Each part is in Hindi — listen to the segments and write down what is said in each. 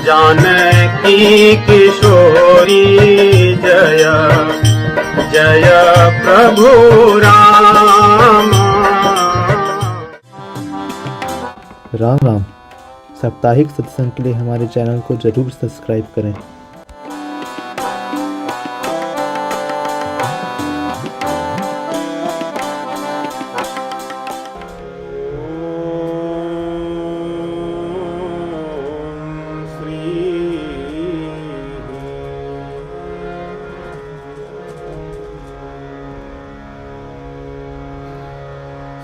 जानकी किशोरी जय जय प्रभु राम। राम राम। साप्ताहिक सत्संग के लिए हमारे चैनल को जरूर सब्सक्राइब करें।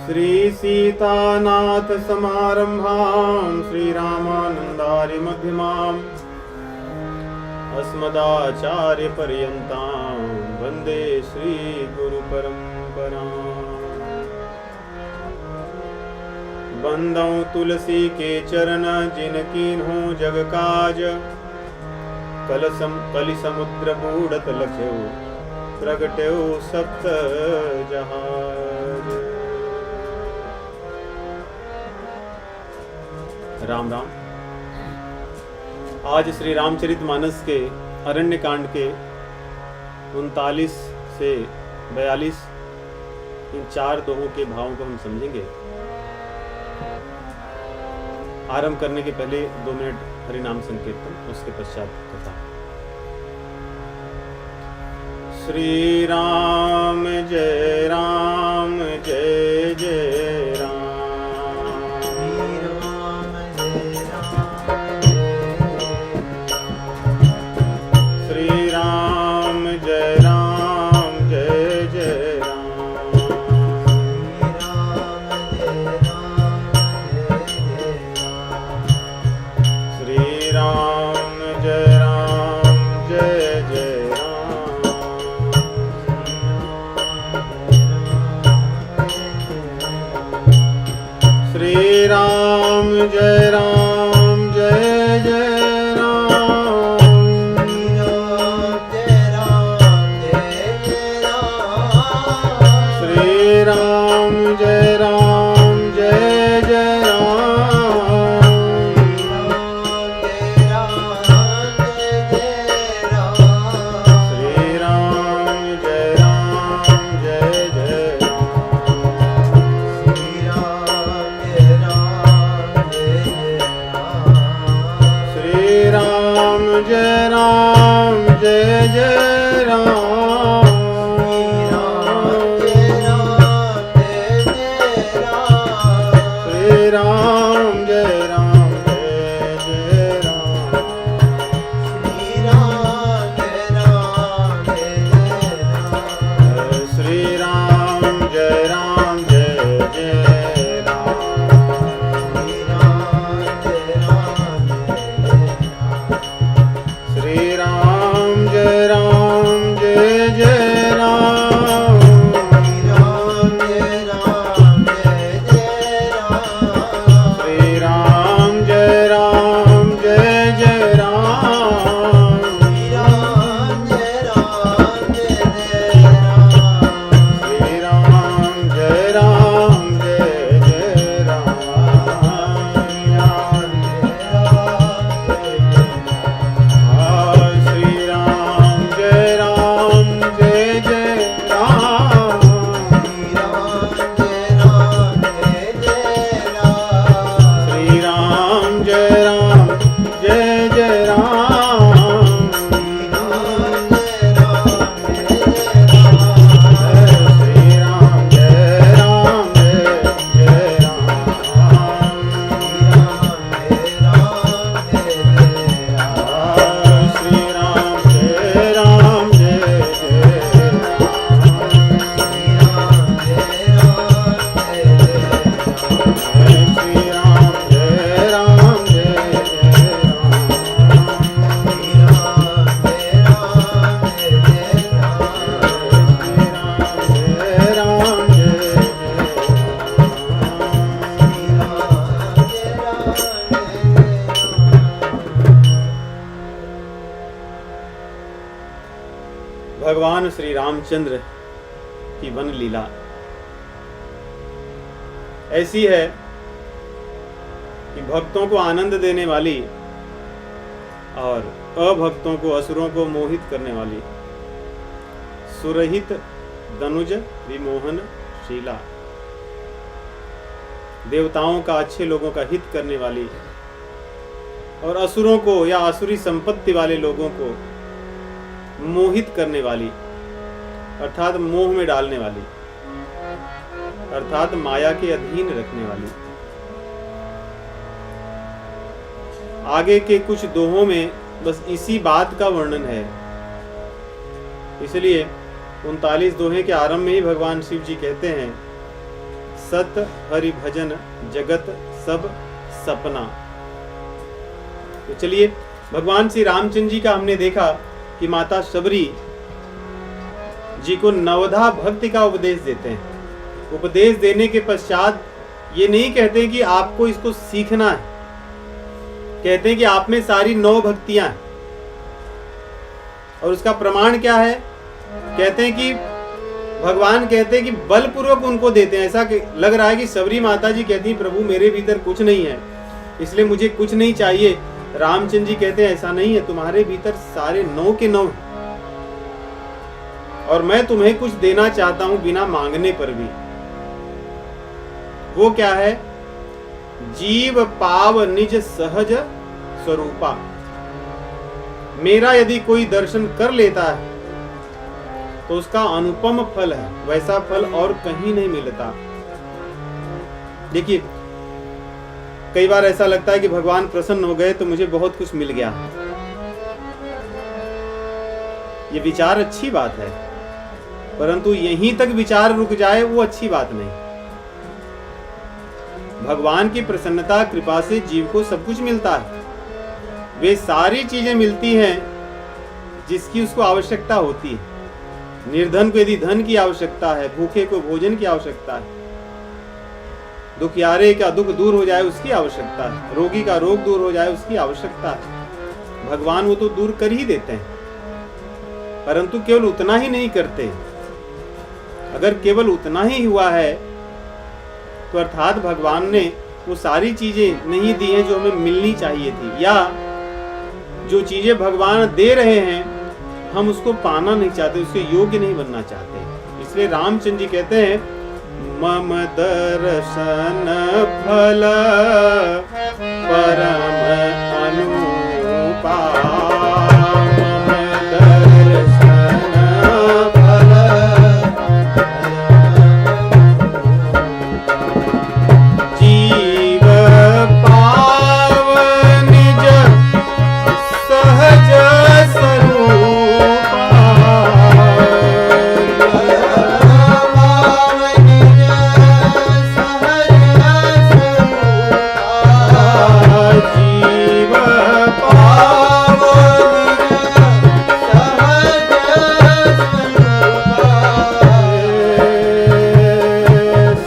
श्री सीतानाथ समारंभां श्रीरामानन्दार्य मध्यमाम् अस्मदाचार्य पर्यन्तां वन्दे श्री गुरु परम्पराम्। बंदौ तुलसी के चरण जिनकीन्हों जग काज, कलि समुद्र बूढ़त लख्यो प्रगट्यो सप्त जहाज। राम राम। आज श्री रामचरितमानस के अरण्य कांड के 39 से 42 इन 4 दोहों के भावों को हम समझेंगे। आरंभ करने के पहले 2 मिनट हरि नाम संकीर्तन, उसके पश्चात कथा। श्री राम जय जय राम। भगवान श्री रामचंद्र की वन लीला ऐसी है कि भक्तों को आनंद देने वाली और अभक्तों को, असुरों को मोहित करने वाली, सुरहित दनुज विमोहन शीला, देवताओं का, अच्छे लोगों का हित करने वाली और असुरों को या असुरी संपत्ति वाले लोगों को मोहित करने वाली, अर्थात मोह में डालने वाली, अर्थात माया के अधीन रखने वाली। आगे के कुछ दोहों में बस इसी बात का वर्णन है। इसलिए 39 दोहे के आरंभ में ही भगवान शिव जी कहते हैं, सत हरि भजन जगत सब सपना। तो चलिए, भगवान श्री रामचंद्र जी का हमने देखा कि माता शबरी जी को नवधा भक्ति का उपदेश देते हैं। उपदेश देने के पश्चात ये नहीं कहते कि आपको इसको सीखना है, कहते हैं कि आप में सारी 9 भक्तियां हैं। और उसका प्रमाण क्या है? कहते हैं कि भगवान कहते हैं कि बलपूर्वक उनको देते हैं। ऐसा लग रहा है कि शबरी माता जी कहती हैं, प्रभु मेरे भीतर कुछ नहीं है, इसलिए मुझे कुछ नहीं चाहिए। रामचंद्र जी कहते हैं ऐसा नहीं है, तुम्हारे भीतर सारे 9 के 9 हैं और मैं तुम्हें कुछ देना चाहता हूं बिना मांगने पर भी। वो क्या है? जीव पाव निज सहज स्वरूपा। मेरा यदि कोई दर्शन कर लेता है तो उसका अनुपम फल है, वैसा फल और कहीं नहीं मिलता। देखिए, कई बार ऐसा लगता है कि भगवान प्रसन्न हो गए तो मुझे बहुत कुछ मिल गया। ये विचार अच्छी बात है, परंतु यहीं तक विचार रुक जाए वो अच्छी बात नहीं। भगवान की प्रसन्नता कृपा से जीव को सब कुछ मिलता है। वे सारी चीजें मिलती हैं जिसकी उसको आवश्यकता होती है। निर्धन को यदि धन की आवश्यकता है, भूखे को भोजन की आवश्यकता है, दुखियारे का दुख दूर हो जाए उसकी आवश्यकता है, रोगी का रोग दूर हो जाए उसकी आवश्यकता है। भगवान वो तो दूर कर ही देते हैं, परंतु केवल उतना ही नहीं करते। अगर केवल उतना ही हुआ है तो अर्थात भगवान ने वो सारी चीजें नहीं दी हैं जो हमें मिलनी चाहिए थी, या जो चीजें भगवान दे रहे हैं हम उसको पाना नहीं चाहते, उसके योग्य नहीं बनना चाहते। इसलिए रामचंद्र जी कहते हैं, मम दर्शन फल परम अनुपा। मम दर्शन फल जीव पाव निज सहज स्वरूपा। जीव पाव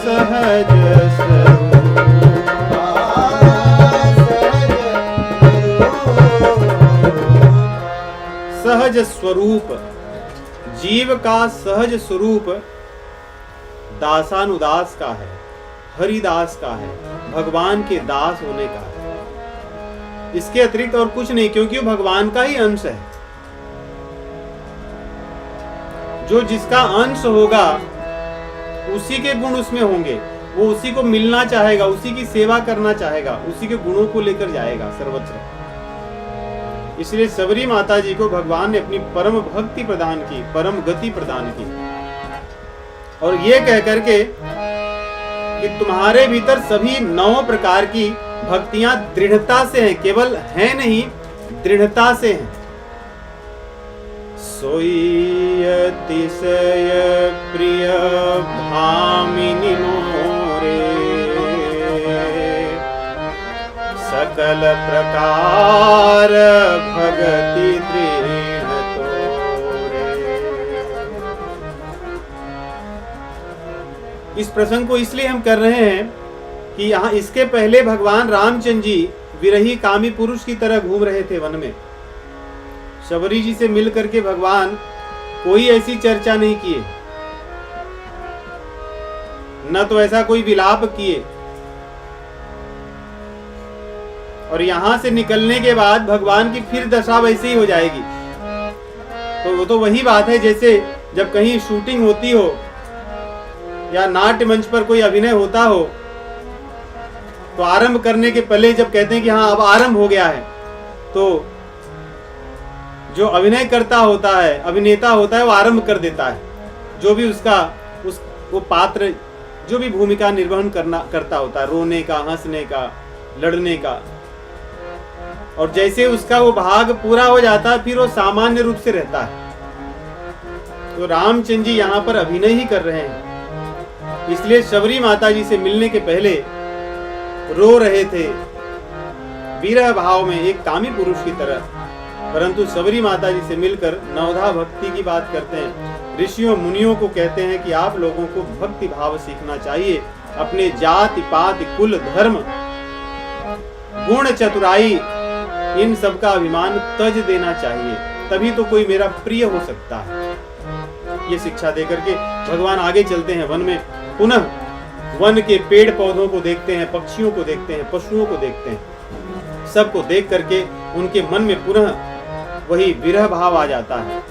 सहज सहज स्वरूप। जीव का सहज स्वरूप दासानुदास का है, हरिदास का है, भगवान के दास होने का है। इसके अतिरिक्त और कुछ नहीं, क्योंकि वो भगवान का ही अंश है। जो जिसका अंश होगा उसी के गुण उसमें होंगे, वो उसी को मिलना चाहेगा, उसी की सेवा करना चाहेगा, उसी के गुणों को लेकर जाएगा सर्वत्र। इसलिए शबरी माता जी को भगवान ने अपनी परम भक्ति प्रदान की, परम गति प्रदान की, और ये कह करके कि तुम्हारे भीतर सभी 9 प्रकार की भक्तियां दृढ़ता से हैं, केवल हैं नहीं, दृढ़ता से हैं। सोई अतिशय प्रिय भामिनी मोरे, सकल प्रकार भगति दृढ़ तोरे। इस प्रसंग को इसलिए हम कर रहे हैं कि यहाँ इसके पहले भगवान रामचंद्र जी विरही कामी पुरुष की तरह घूम रहे थे वन में। शबरी जी से मिल करके भगवान कोई ऐसी चर्चा नहीं किए, न तो ऐसा कोई विलाप किए, और यहाँ से निकलने के बाद भगवान की फिर दशा वैसी ही हो जाएगी। तो वो तो वही बात है, जैसे जब कहीं शूटिंग होती हो या नाट्य मंच पर कोई अभिनय होता हो, तो आरंभ करने के पहले जब कहते हैं कि हाँ अब आरंभ हो गया है, तो जो अभिनय करता होता है, अभिनेता होता है, वो आरंभ कर देता है। जो भी उसका वो पात्र जो भी भूमिका निर्वहन करता होता है, रोने का, हंसने का, लड़ने का, और जैसे उसका वो भाग पूरा हो जाता है फिर वो सामान्य रूप से रहता है। तो रामचंद्र जी यहाँ पर अभिनय ही कर रहे हैं, इसलिए शबरी माता जी से मिलने के पहले रो रहे थे विरह भाव में, एक कामी पुरुष की तरह। परंतु शबरी माता जी से मिलकर नवधा भक्ति की बात करते हैं। ऋषियों मुनियों को कहते हैं कि आप लोगों को भक्ति भाव सीखना चाहिए, अपने जाति पाति कुल धर्म गुण चतुराई इन सब का अभिमान तज देना चाहिए, तभी तो कोई मेरा प्रिय हो सकता है। ये शिक्षा देकर के भगवान आगे चलते हैं वन में। पुनः वन के पेड़ पौधों को देखते हैं, पक्षियों को देखते हैं, पशुओं को देखते हैं। सबको देख करके उनके मन में पुनः वही विरह भाव आ जाता है।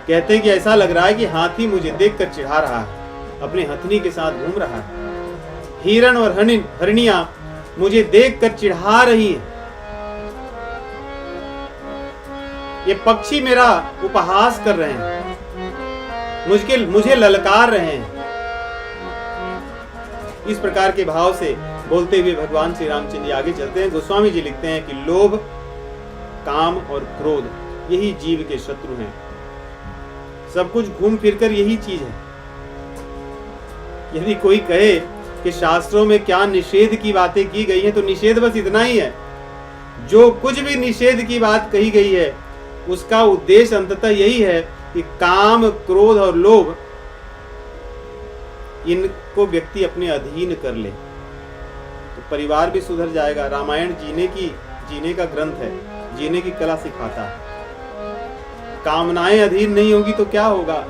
कहते हैं कि ऐसा लग रहा है कि हाथी मुझे देखकर चिढ़ा रहा है, अपने हथनी के साथ घूम रहा है। हिरण और हरनिया मुझे देखकर चिढ़ा रही है। ये पक्षी मेरा उपहास कर रहे हैं, मुझे ललकार रहे हैं। इस प्रकार के भाव से बोलते हुए भगवान श्री रामचंद्र जी आगे चलते हैं। गोस्वामी जी लिखते हैं कि लोभ, काम और क्रोध यही जीव के शत्रु हैं। सब कुछ घूम फिरकर यही चीज है। यदि कोई कहे कि शास्त्रों में क्या निषेध की बातें की गई हैं, तो निषेध बस इतना ही है। जो कुछ भी निषेध की बात कही गई है उसका उद्देश्य अंततः यही है कि काम, क्रोध और लोभ इनको व्यक्ति अपने अधीन कर ले, तो परिवार भी सुधर जाएगा। रामायण जीने का ग्रंथ है, जीने की कला सिखाता है। कामनाएं अधीन नहीं होगी तो क्या होगा,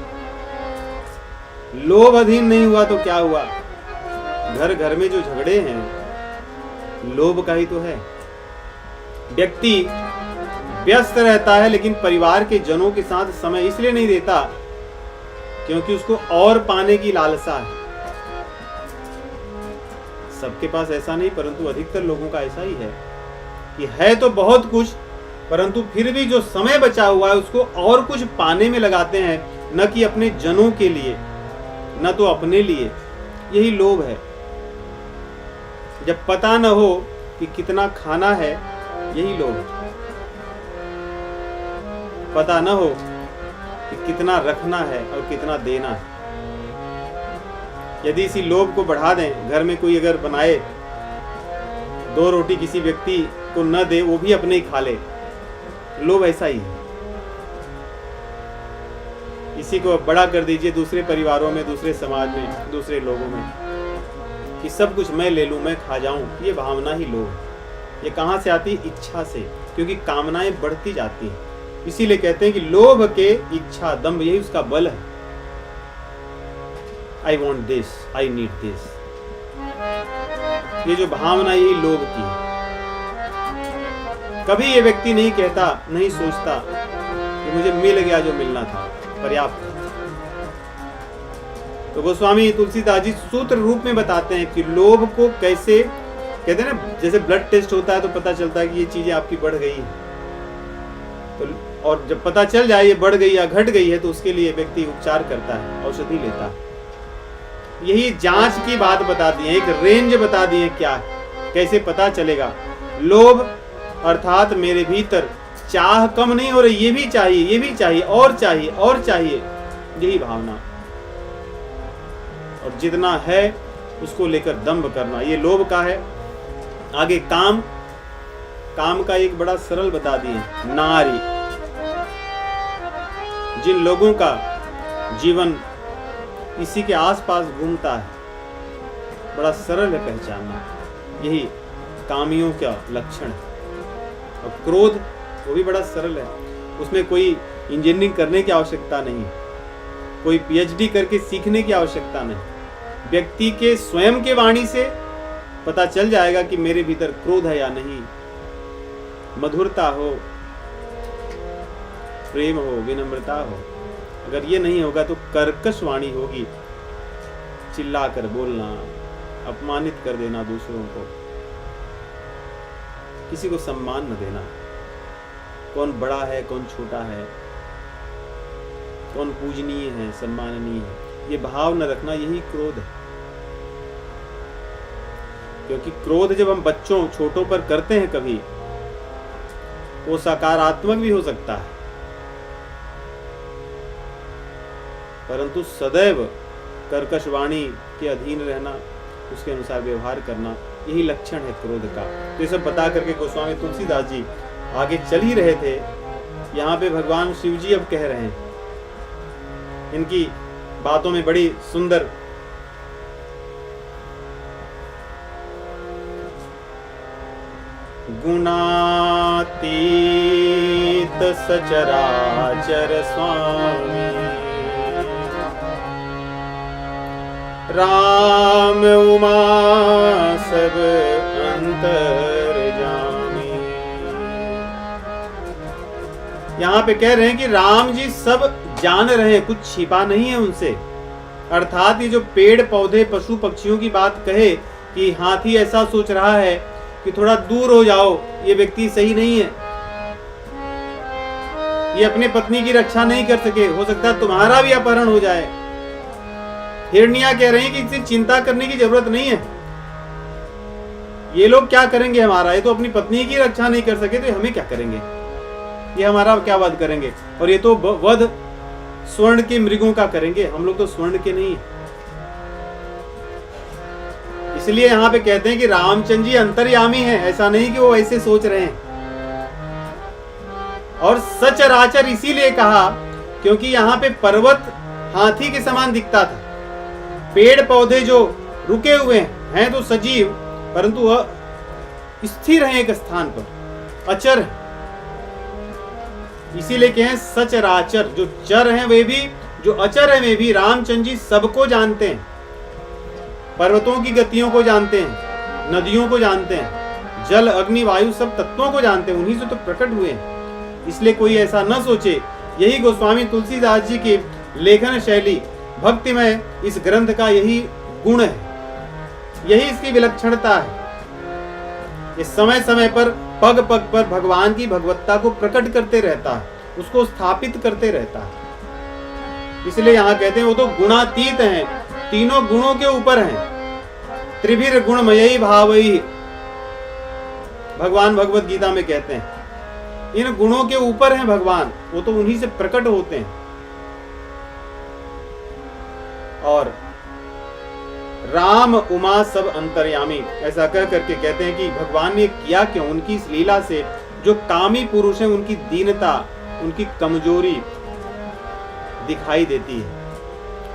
लोभ अधीन नहीं हुआ तो क्या हुआ। घर घर में जो झगड़े हैं लोभ का ही तो है। व्यक्ति व्यस्त रहता है लेकिन परिवार के जनों के साथ समय इसलिए नहीं देता क्योंकि उसको और पाने की लालसा है। सबके पास ऐसा नहीं, परंतु अधिकतर लोगों का ऐसा ही है कि है तो बहुत कुछ, परंतु फिर भी जो समय बचा हुआ है उसको और कुछ पाने में लगाते हैं, न कि अपने जनों के लिए, न तो अपने लिए। यही लोभ है। जब पता न हो कि कितना खाना है, यही लोभ। पता न हो कि कितना रखना है और कितना देना है। यदि इसी लोभ को बढ़ा दें, घर में कोई अगर बनाए 2 रोटी किसी व्यक्ति को न दे, वो भी अपने ही खा ले, लोभ ऐसा ही है। इसी को बड़ा कर दीजिए दूसरे परिवारों में, दूसरे समाज में, दूसरे लोगों में, कि सब कुछ मैं ले लूं, मैं खा जाऊं। ये भावना ही लोभ। ये कहां से आती? इच्छा से, क्योंकि कामनाएं बढ़ती जाती हैं। इसीलिए कहते हैं कि लोभ के इच्छा, दंभ, यही उसका बल है। I want this, I need this. ये जो भावना यही लोभ की है। कभी ये व्यक्ति नहीं कहता, नहीं सोचता कि मुझे मिल गया जो मिलना था, पर्याप्त था। तो गोस्वामी तुलसीदास जी सूत्र रूप में बताते हैं कि लोभ को कैसे, कहते हैं ना, जैसे ब्लड टेस्ट होता है तो पता चलता है कि ये चीजें आपकी बढ़ गई है। तो और जब पता चल जाए ये बढ़ गई या घट गई है, तो उसके लिए व्यक्ति उपचार करता है, औषधि लेता है। यही जांच की बात बता दी है, एक रेंज बता दी है क्या है, कैसे पता चलेगा। लोभ अर्थात मेरे भीतर चाह कम नहीं हो रही, ये भी चाहिए, ये भी चाहिए, और चाहिए, और चाहिए, यही भावना। और जितना है उसको लेकर दंभ करना, ये लोभ का है। आगे काम, काम का एक बड़ा सरल बता दिए, नारी। जिन लोगों का जीवन इसी के आसपास घूमता है, बड़ा सरल है पहचानना, यही कामियों का लक्षण है। और क्रोध, वो भी बड़ा सरल है, उसमें कोई इंजीनियरिंग करने की आवश्यकता नहीं, कोई पीएचडी करके सीखने की आवश्यकता नहीं। व्यक्ति के स्वयं के वाणी से पता चल जाएगा कि मेरे भीतर क्रोध है या नहीं, मधुरता हो, प्रेम हो, विनम्रता हो। अगर ये नहीं होगा तो कर्कश वाणी होगी, चिल्ला कर बोलना, अपमानित कर देना दूसरों को, किसी को सम्मान न देना, कौन बड़ा है कौन छोटा है, कौन पूजनीय है सम्माननीय है, ये भाव न रखना, यही क्रोध है। क्योंकि क्रोध जब हम बच्चों छोटों पर करते हैं कभी, वो सकारात्मक भी हो सकता है, परंतु सदैव कर्कश वाणी के अधीन रहना, उसके अनुसार व्यवहार करना, यही लक्षण है क्रोध का। तो ये सब बता करके गोस्वामी तुलसीदास जी आगे चल ही रहे थे। यहाँ पे भगवान शिव जी अब कह रहे हैं, इनकी बातों में बड़ी सुंदर गुणातीत सचराचर स्वामी राम उमा सब अंतर जामी। यहाँ पे कह रहे हैं कि राम जी सब जान रहे हैं, कुछ छिपा नहीं है उनसे। अर्थात ये जो पेड़ पौधे पशु पक्षियों की बात कहे कि हाथी ऐसा सोच रहा है कि थोड़ा दूर हो जाओ, ये व्यक्ति सही नहीं है, ये अपने पत्नी की रक्षा नहीं कर सके, हो सकता है तुम्हारा भी अपहरण हो जाए। हिरनिया कह रही है कि इससे चिंता करने की जरूरत नहीं है, ये लोग क्या करेंगे हमारा, ये तो अपनी पत्नी की रक्षा नहीं कर सके तो हमें क्या करेंगे, ये हमारा क्या वध करेंगे, और ये तो वध स्वर्ण के मृगों का करेंगे, हम लोग तो स्वर्ण के नहीं। इसलिए यहाँ पे कहते हैं कि रामचंद्र जी अंतर्यामी हैं, ऐसा नहीं कि वो ऐसे सोच रहे हैं। और सचराचर इसीलिए कहा क्योंकि यहाँ पे पर्वत हाथी के समान दिखता था, पेड़ पौधे जो रुके हुए हैं तो सजीव, परंतु वह स्थिर हैं एक स्थान पर, अचर है। इसीलिए कहें सचराचर, जो चर हैं वे भी, जो अचर हैं वे भी। रामचंद्र जी सबको जानते हैं, पर्वतों की गतियों को जानते हैं, नदियों को जानते हैं, जल अग्नि वायु सब तत्वों को जानते हैं, उन्हीं से तो प्रकट हुए हैं। इसलिए कोई ऐसा न सोचे, यही गोस्वामी तुलसीदास जी की लेखन शैली, भक्तिमय इस ग्रंथ का यही गुण है, यही इसकी विलक्षणता है। इस समय समय पर पग पग पर भगवान की भगवत्ता को प्रकट करते रहता है, उसको स्थापित करते रहता है। इसलिए यहाँ कहते हैं वो तो गुणातीत हैं, तीनों गुणों के ऊपर हैं। त्रिभिर गुणमयी भावई, भगवान भगवत गीता में कहते हैं, इन गुणों के ऊपर हैं भगवान, वो तो उन्हीं से प्रकट होते हैं। और राम उमा सब अंतर्यामी, ऐसा कह करके कहते हैं कि भगवान ने किया क्यों, उनकी इस लीला से जो कामी पुरुष हैं उनकी दीनता, उनकी कमजोरी दिखाई देती है।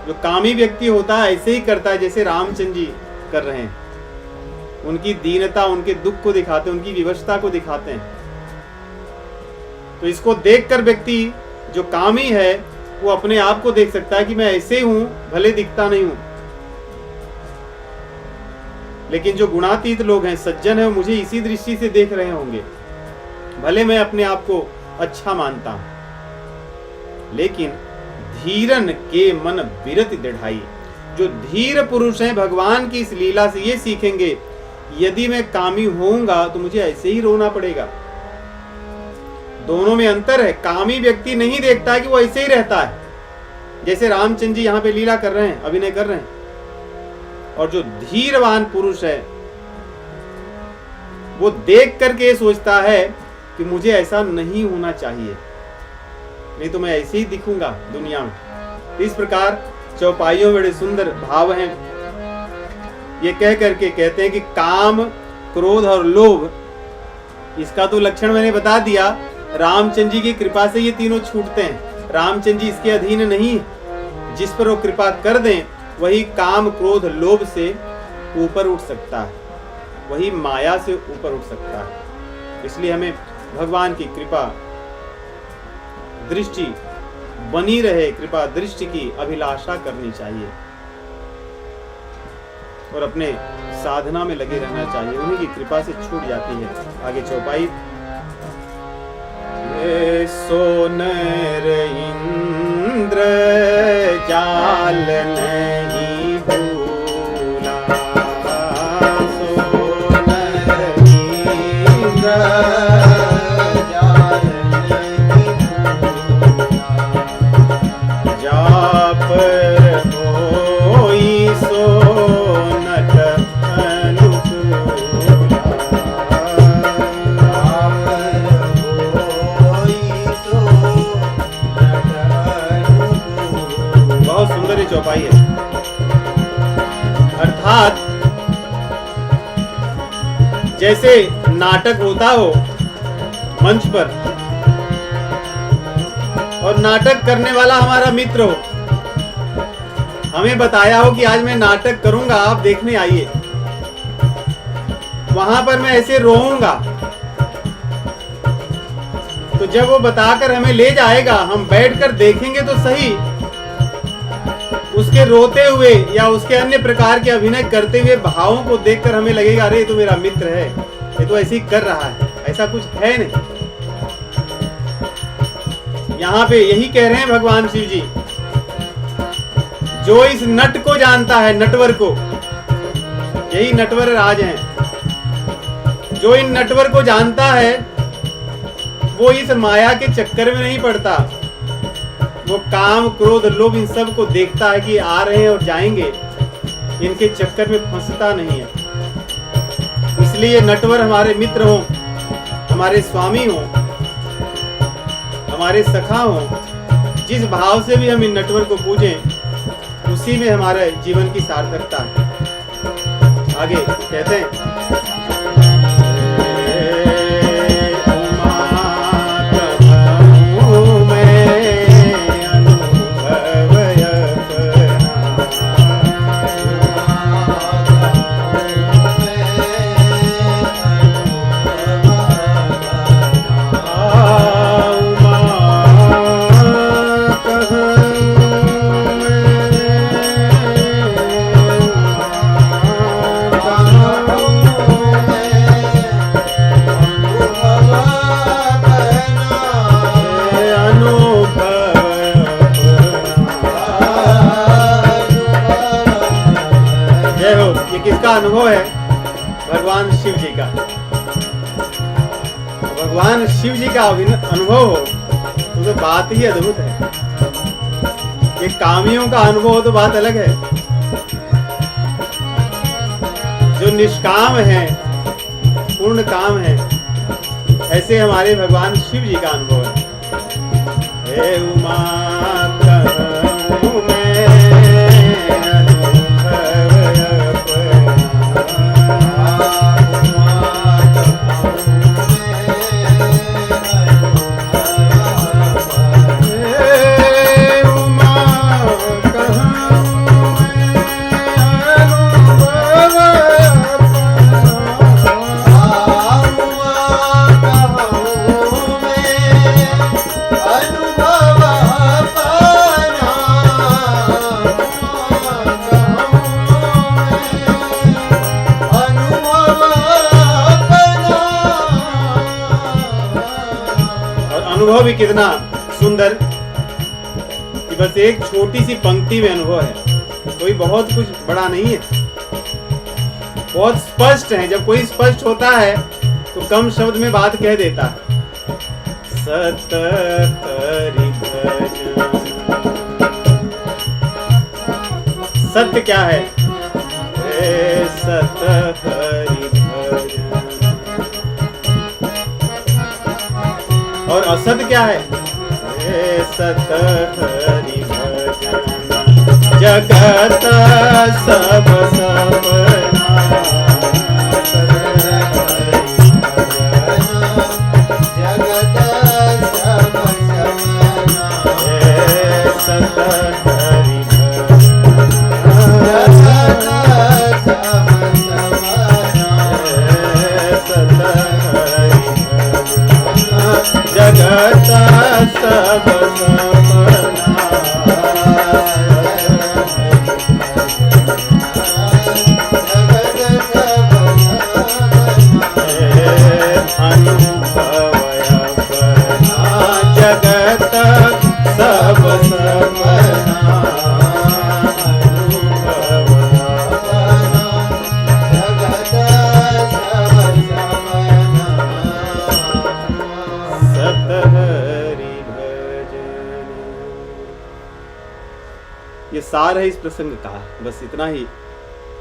जो कामी व्यक्ति होता है ऐसे ही करता है जैसे रामचंद्र जी कर रहे हैं, उनकी दीनता, उनके दुख को दिखाते हैं, उनकी विवशता को दिखाते हैं। तो इसको देखकर व्यक्ति जो कामी है वो अपने आप को देख सकता है कि मैं ऐसे हूं, भले दिखता नहीं हूं, लेकिन जो गुणातीत लोग हैं, सज्जन है, मुझे इसी दृष्टि से देख रहे होंगे, भले मैं अपने आप को अच्छा मानता हूं। लेकिन धीरन के मन विरति दृढ़ाई, जो धीर पुरुष हैं भगवान की इस लीला से ये सीखेंगे, यदि मैं कामी होऊंगा तो मुझे ऐसे ही रोना पड़ेगा। दोनों में अंतर है। कामी व्यक्ति नहीं देखता है कि वो ऐसे ही रहता है, जैसे रामचंद्र जी यहाँ पे लीला कर रहे हैं, अभिनय कर रहे हैं। और जो धीरवान पुरुष है वो देख करके सोचता है कि मुझे ऐसा नहीं होना चाहिए, नहीं तो मैं ऐसे ही दिखूंगा दुनिया में। इस प्रकार चौपाइयों में बड़े सुंदर भाव हैं। ये कह करके कहते हैं कि काम, क्रोध और लोभ, इसका तो लक्षण मैंने बता दिया। रामचंद्र जी की कृपा से ये तीनों छूटते हैं। रामचंद्र जी इसके अधीन नहीं, जिस पर वो कृपा कर दें वही काम, क्रोध, लोभ से ऊपर उठ सकता है, वही माया से ऊपर उठ सकता है। इसलिए हमें भगवान की कृपा दृष्टि बनी रहे, कृपा दृष्टि की अभिलाषा करनी चाहिए और अपने साधना में लगे रहना चाहिए। उन्हीं की कृपा से छूट जाती है। आगे चौपाई सोनर इंद्र जाल नहीं भूला, सोनर इंद्र जाल नहीं भूला, जा पर होई सो नट अनुकूला, बहुत सुंदर ये चौपाई है। अर्थात जैसे नाटक होता हो मंच पर और नाटक करने वाला हमारा मित्र हो, हमें बताया हो कि आज मैं नाटक करूंगा, आप देखने आइए, वहां पर मैं ऐसे रोऊंगा, तो जब वो बताकर हमें ले जाएगा, हम बैठकर देखेंगे तो सही, उसके रोते हुए या उसके अन्य प्रकार के अभिनय करते हुए भावों को देखकर हमें लगेगा अरे ये तो मेरा मित्र है, ये तो ऐसे ही कर रहा है, ऐसा कुछ है नहीं। यहाँ पे यही कह रहे हैं भगवान शिव जी, जो इस नट को जानता है, नटवर को, यही नटवर राज हैं, जो इन नटवर को जानता है वो इस माया के चक्कर में नहीं पड़ता, वो काम क्रोध लोभ इन सब को देखता है कि आ रहे हैं और जाएंगे, इनके चक्कर में फंसता नहीं है। इसलिए नटवर हमारे मित्र हों, हमारे स्वामी हों, हमारे सखा हों, जिस भाव से भी हम इन नटवर को पूजें उसी में हमारे जीवन की सार्थकता है। आगे कहते हैं, किसका अनुभव है? भगवान शिव जी का। भगवान शिव जी का अनुभव हो तो बात ही अद्भुत है। ये कामियों का अनुभव हो तो बात अलग है, जो निष्काम है, पूर्ण काम है, ऐसे हमारे भगवान शिव जी का अनुभव है। हे उमा कहूं मैं अनुभव भी कितना सुंदर कि बस एक छोटी सी पंक्ति में अनुभव है, कोई बहुत कुछ बड़ा नहीं है, बहुत स्पष्ट है। जब कोई स्पष्ट होता है तो कम शब्द में बात कह देता है। सत हरि भजन, सत्य क्या है? सत हरि भजन। और असत क्या है? सत हरि भजन। जगत सब सपना, जगत सब सपना। सत हरि भजन, जगत सब सपना। सार है इस प्रसंग का, बस इतना ही।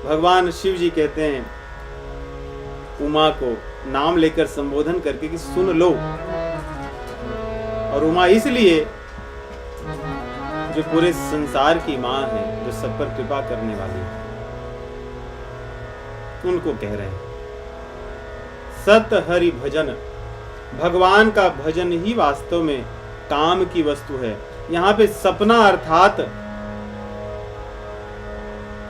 भगवान शिव जी कहते हैं उमा को नाम लेकर संबोधन करके कि सुन लो। और उमा इसलिए जो पूरे संसार की मां है, जो सब पर कृपा करने वाली है, उनको कह रहे हैं सत हरि भजन। भगवान का भजन ही वास्तव में काम की वस्तु है। यहाँ पे सपना अर्थात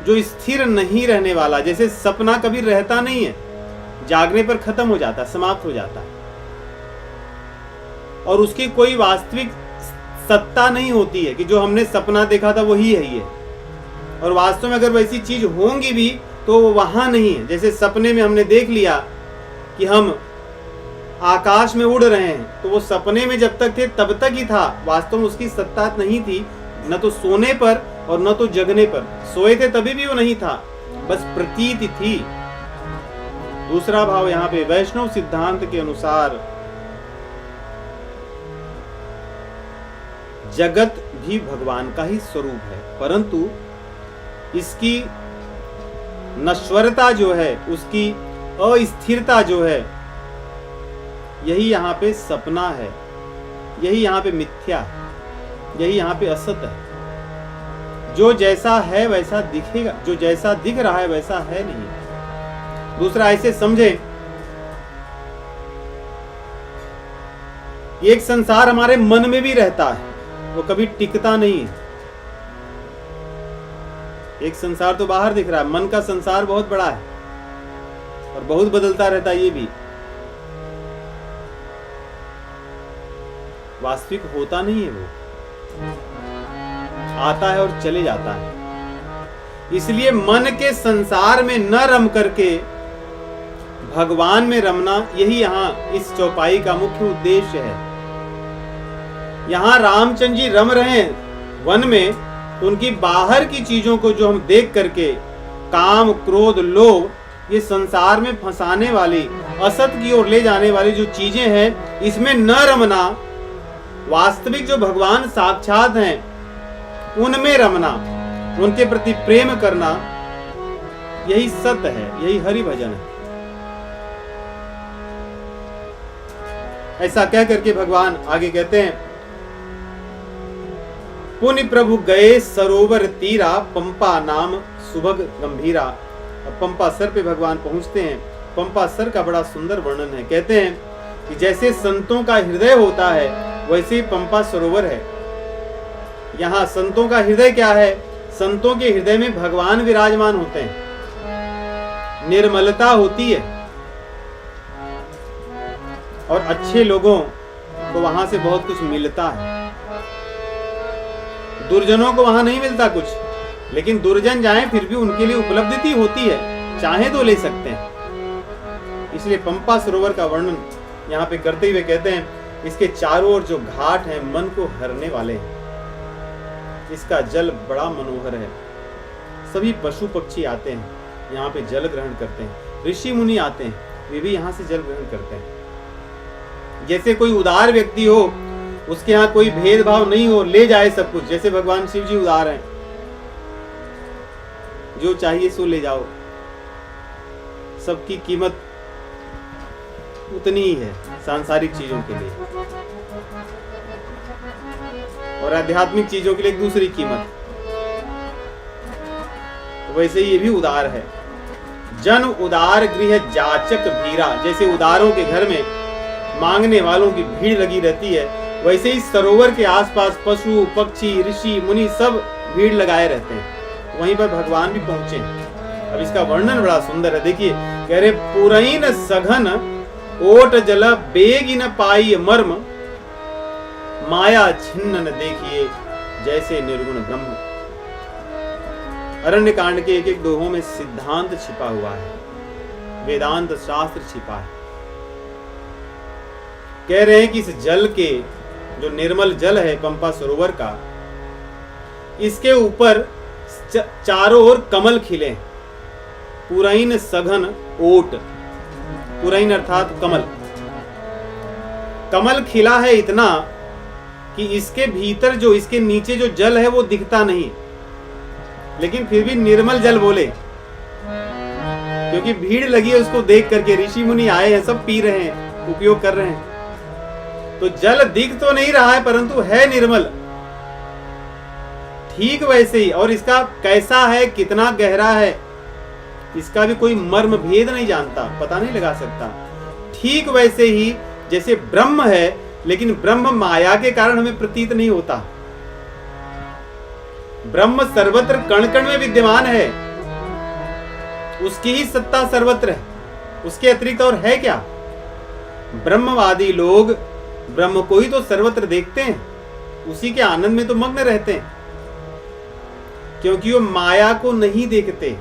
जो स्थिर नहीं रहने वाला, जैसे सपना कभी रहता नहीं है, जागने पर खत्म हो जाता, समाप्त हो जाता है और उसकी कोई वास्तविक सत्ता नहीं होती है कि जो हमने सपना देखा था वही है ये। और वास्तव में अगर वैसी चीज होंगी भी तो वो वहां नहीं है। जैसे सपने में हमने देख लिया कि हम आकाश में उड़ रहे हैं, तो वो सपने में जब तक थे तब तक ही था, वास्तव में उसकी सत्ता नहीं थी, न तो सोने पर और न तो जगने पर। सोए थे तभी भी वो नहीं था, बस प्रतीति थी। दूसरा भाव यहाँ पे वैष्णव सिद्धांत के अनुसार जगत भी भगवान का ही स्वरूप है, परंतु इसकी नश्वरता जो है, उसकी अस्थिरता जो है, यही यहाँ पे सपना है, यही यहाँ पे मिथ्या, यही यहाँ पे असत है। जो जैसा है वैसा दिखेगा, जो जैसा दिख रहा है वैसा है नहीं। दूसरा ऐसे समझे, एक संसार हमारे मन में भी रहता है, वो कभी टिकता नहीं है। एक संसार तो बाहर दिख रहा है, मन का संसार बहुत बड़ा है और बहुत बदलता रहता है। ये भी वास्तविक होता नहीं है, वो आता है और चले जाता है। इसलिए मन के संसार में न रम करके भगवान में रमना, यही यहाँ इस चौपाई का मुख्य उद्देश्य है। यहाँ रामचंद्र जी रम रहे हैं वन में, तो उनकी बाहर की चीजों को जो हम देख करके काम, क्रोध, लोभ, ये संसार में फंसाने वाली, असत की ओर ले जाने वाली जो चीजें हैं, इसमें न रमना, वास्तविक जो भगवान साक्षात हैं उनमें रमना, उनके प्रति प्रेम करना, यही सत्य है, यही हरि भजन है। ऐसा कह करके भगवान आगे कहते हैं पुनि प्रभु गए सरोवर तीरा, पंपा नाम सुभग गंभीरा। अब पंपा सर पे भगवान पहुंचते हैं। पंपा सर का बड़ा सुंदर वर्णन है। कहते हैं कि जैसे संतों का हृदय होता है वैसे ही पंपा सरोवर है। यहाँ संतों का हृदय क्या है? संतों के हृदय में भगवान विराजमान होते हैं, निर्मलता होती है और अच्छे लोगों को वहां से बहुत कुछ मिलता है। दुर्जनों को वहां नहीं मिलता कुछ, लेकिन दुर्जन जाए फिर भी उनके लिए उपलब्धि होती है, चाहे तो ले सकते हैं। इसलिए पंपा सरोवर का वर्णन यहाँ पे करते हुए कहते हैं इसके चारों ओर जो घाट हैं मन को हरने वाले हैं। इसका जल बड़ा मनोहर है। सभी पशु पक्षी आते हैं यहाँ पे जल ग्रहण करते हैं, ऋषि मुनि आते हैं, वे भी यहाँ से जल ग्रहण करते हैं। जैसे कोई उदार व्यक्ति हो, उसके यहाँ कोई भेदभाव नहीं हो, ले जाए सब कुछ। जैसे भगवान शिव जी उदार हैं, जो चाहिए सो ले जाओ, सबकी कीमत उतनी ही है सांसारिक चीजों के लिए, और आध्यात्मिक चीजों के लिए एक दूसरी कीमत। तो वैसे ये भी उदार है। जन उदार गृह जाचक भीरा, जैसे उदारों के घर में मांगने वालों की भीड़ लगी रहती है, वैसे ही सरोवर के आसपास पशु पक्षी ऋषि मुनि सब भीड़ लगाए रहते हैं। वहीं पर भगवान भी पहुंचे। अब इसका वर्णन बड़ा सुंदर है। देखिए, कह रहे पुरैन सघन ओट जल बेगी न पाई मर्म, माया छिन्न न देखिए जैसे निर्गुण ब्रह्म। अरण्य कांड के एक एक दोहों में सिद्धांत छिपा हुआ है, वेदांत शास्त्र छिपा है। कह रहे हैं कि इस जल के, जो निर्मल जल है पंपा सरोवर का, इसके ऊपर चारों ओर कमल खिले। पुरैन सघन ओट, पुरैन अर्थात कमल। कमल खिला है इतना कि इसके भीतर जो, इसके नीचे जो जल है वो दिखता नहीं, लेकिन फिर भी निर्मल जल बोले, क्योंकि भीड़ लगी है उसको देख करके। ऋषि मुनि आए हैं, सब पी रहे हैं, उपयोग कर रहे हैं। तो जल दिख तो नहीं रहा है परंतु है निर्मल। ठीक वैसे ही, और इसका कैसा है, कितना गहरा है, इसका भी कोई मर्म भेद नहीं जानता, पता नहीं लगा सकता। ठीक वैसे ही जैसे ब्रह्म है, लेकिन ब्रह्म माया के कारण हमें प्रतीत नहीं होता। ब्रह्म सर्वत्र कण कण में विद्यमान है, उसकी ही सत्ता सर्वत्र है, उसके अतिरिक्त और है क्या। ब्रह्मवादी लोग ब्रह्म को ही तो सर्वत्र देखते हैं, उसी के आनंद में तो मग्न रहते हैं, क्योंकि वो माया को नहीं देखते।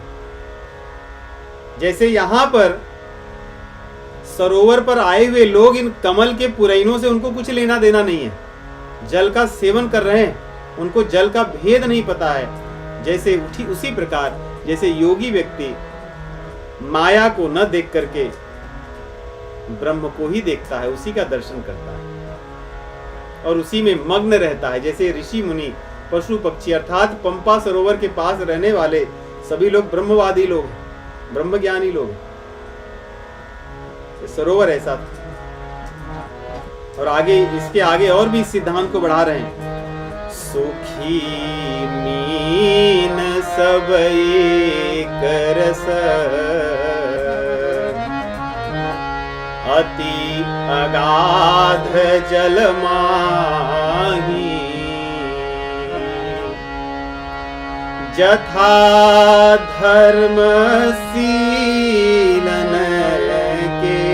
जैसे यहां पर सरोवर पर आए हुए लोग इन कमल के पुरैनों से उनको कुछ लेना देना नहीं है, जल का सेवन कर रहे हैं, उनको जल का भेद नहीं पता है। जैसे उसी प्रकार जैसे योगी व्यक्ति माया को न देख करके ब्रह्म को ही देखता है, उसी का दर्शन करता है और उसी में मग्न रहता है। जैसे ऋषि मुनि, पशु पक्षी अर्थात पंपा सरोवर के पास रहने वाले सभी लोग ब्रह्मवादी लोग हैं, ब्रह्मज्ञानी लोग हैं। सरोवर ऐसा। और आगे इसके आगे और भी सिद्धांत को बढ़ा रहे हैं। सुखी मीन सब एक रस, अति अगाध जल माही, जथा धर्म सीलन के,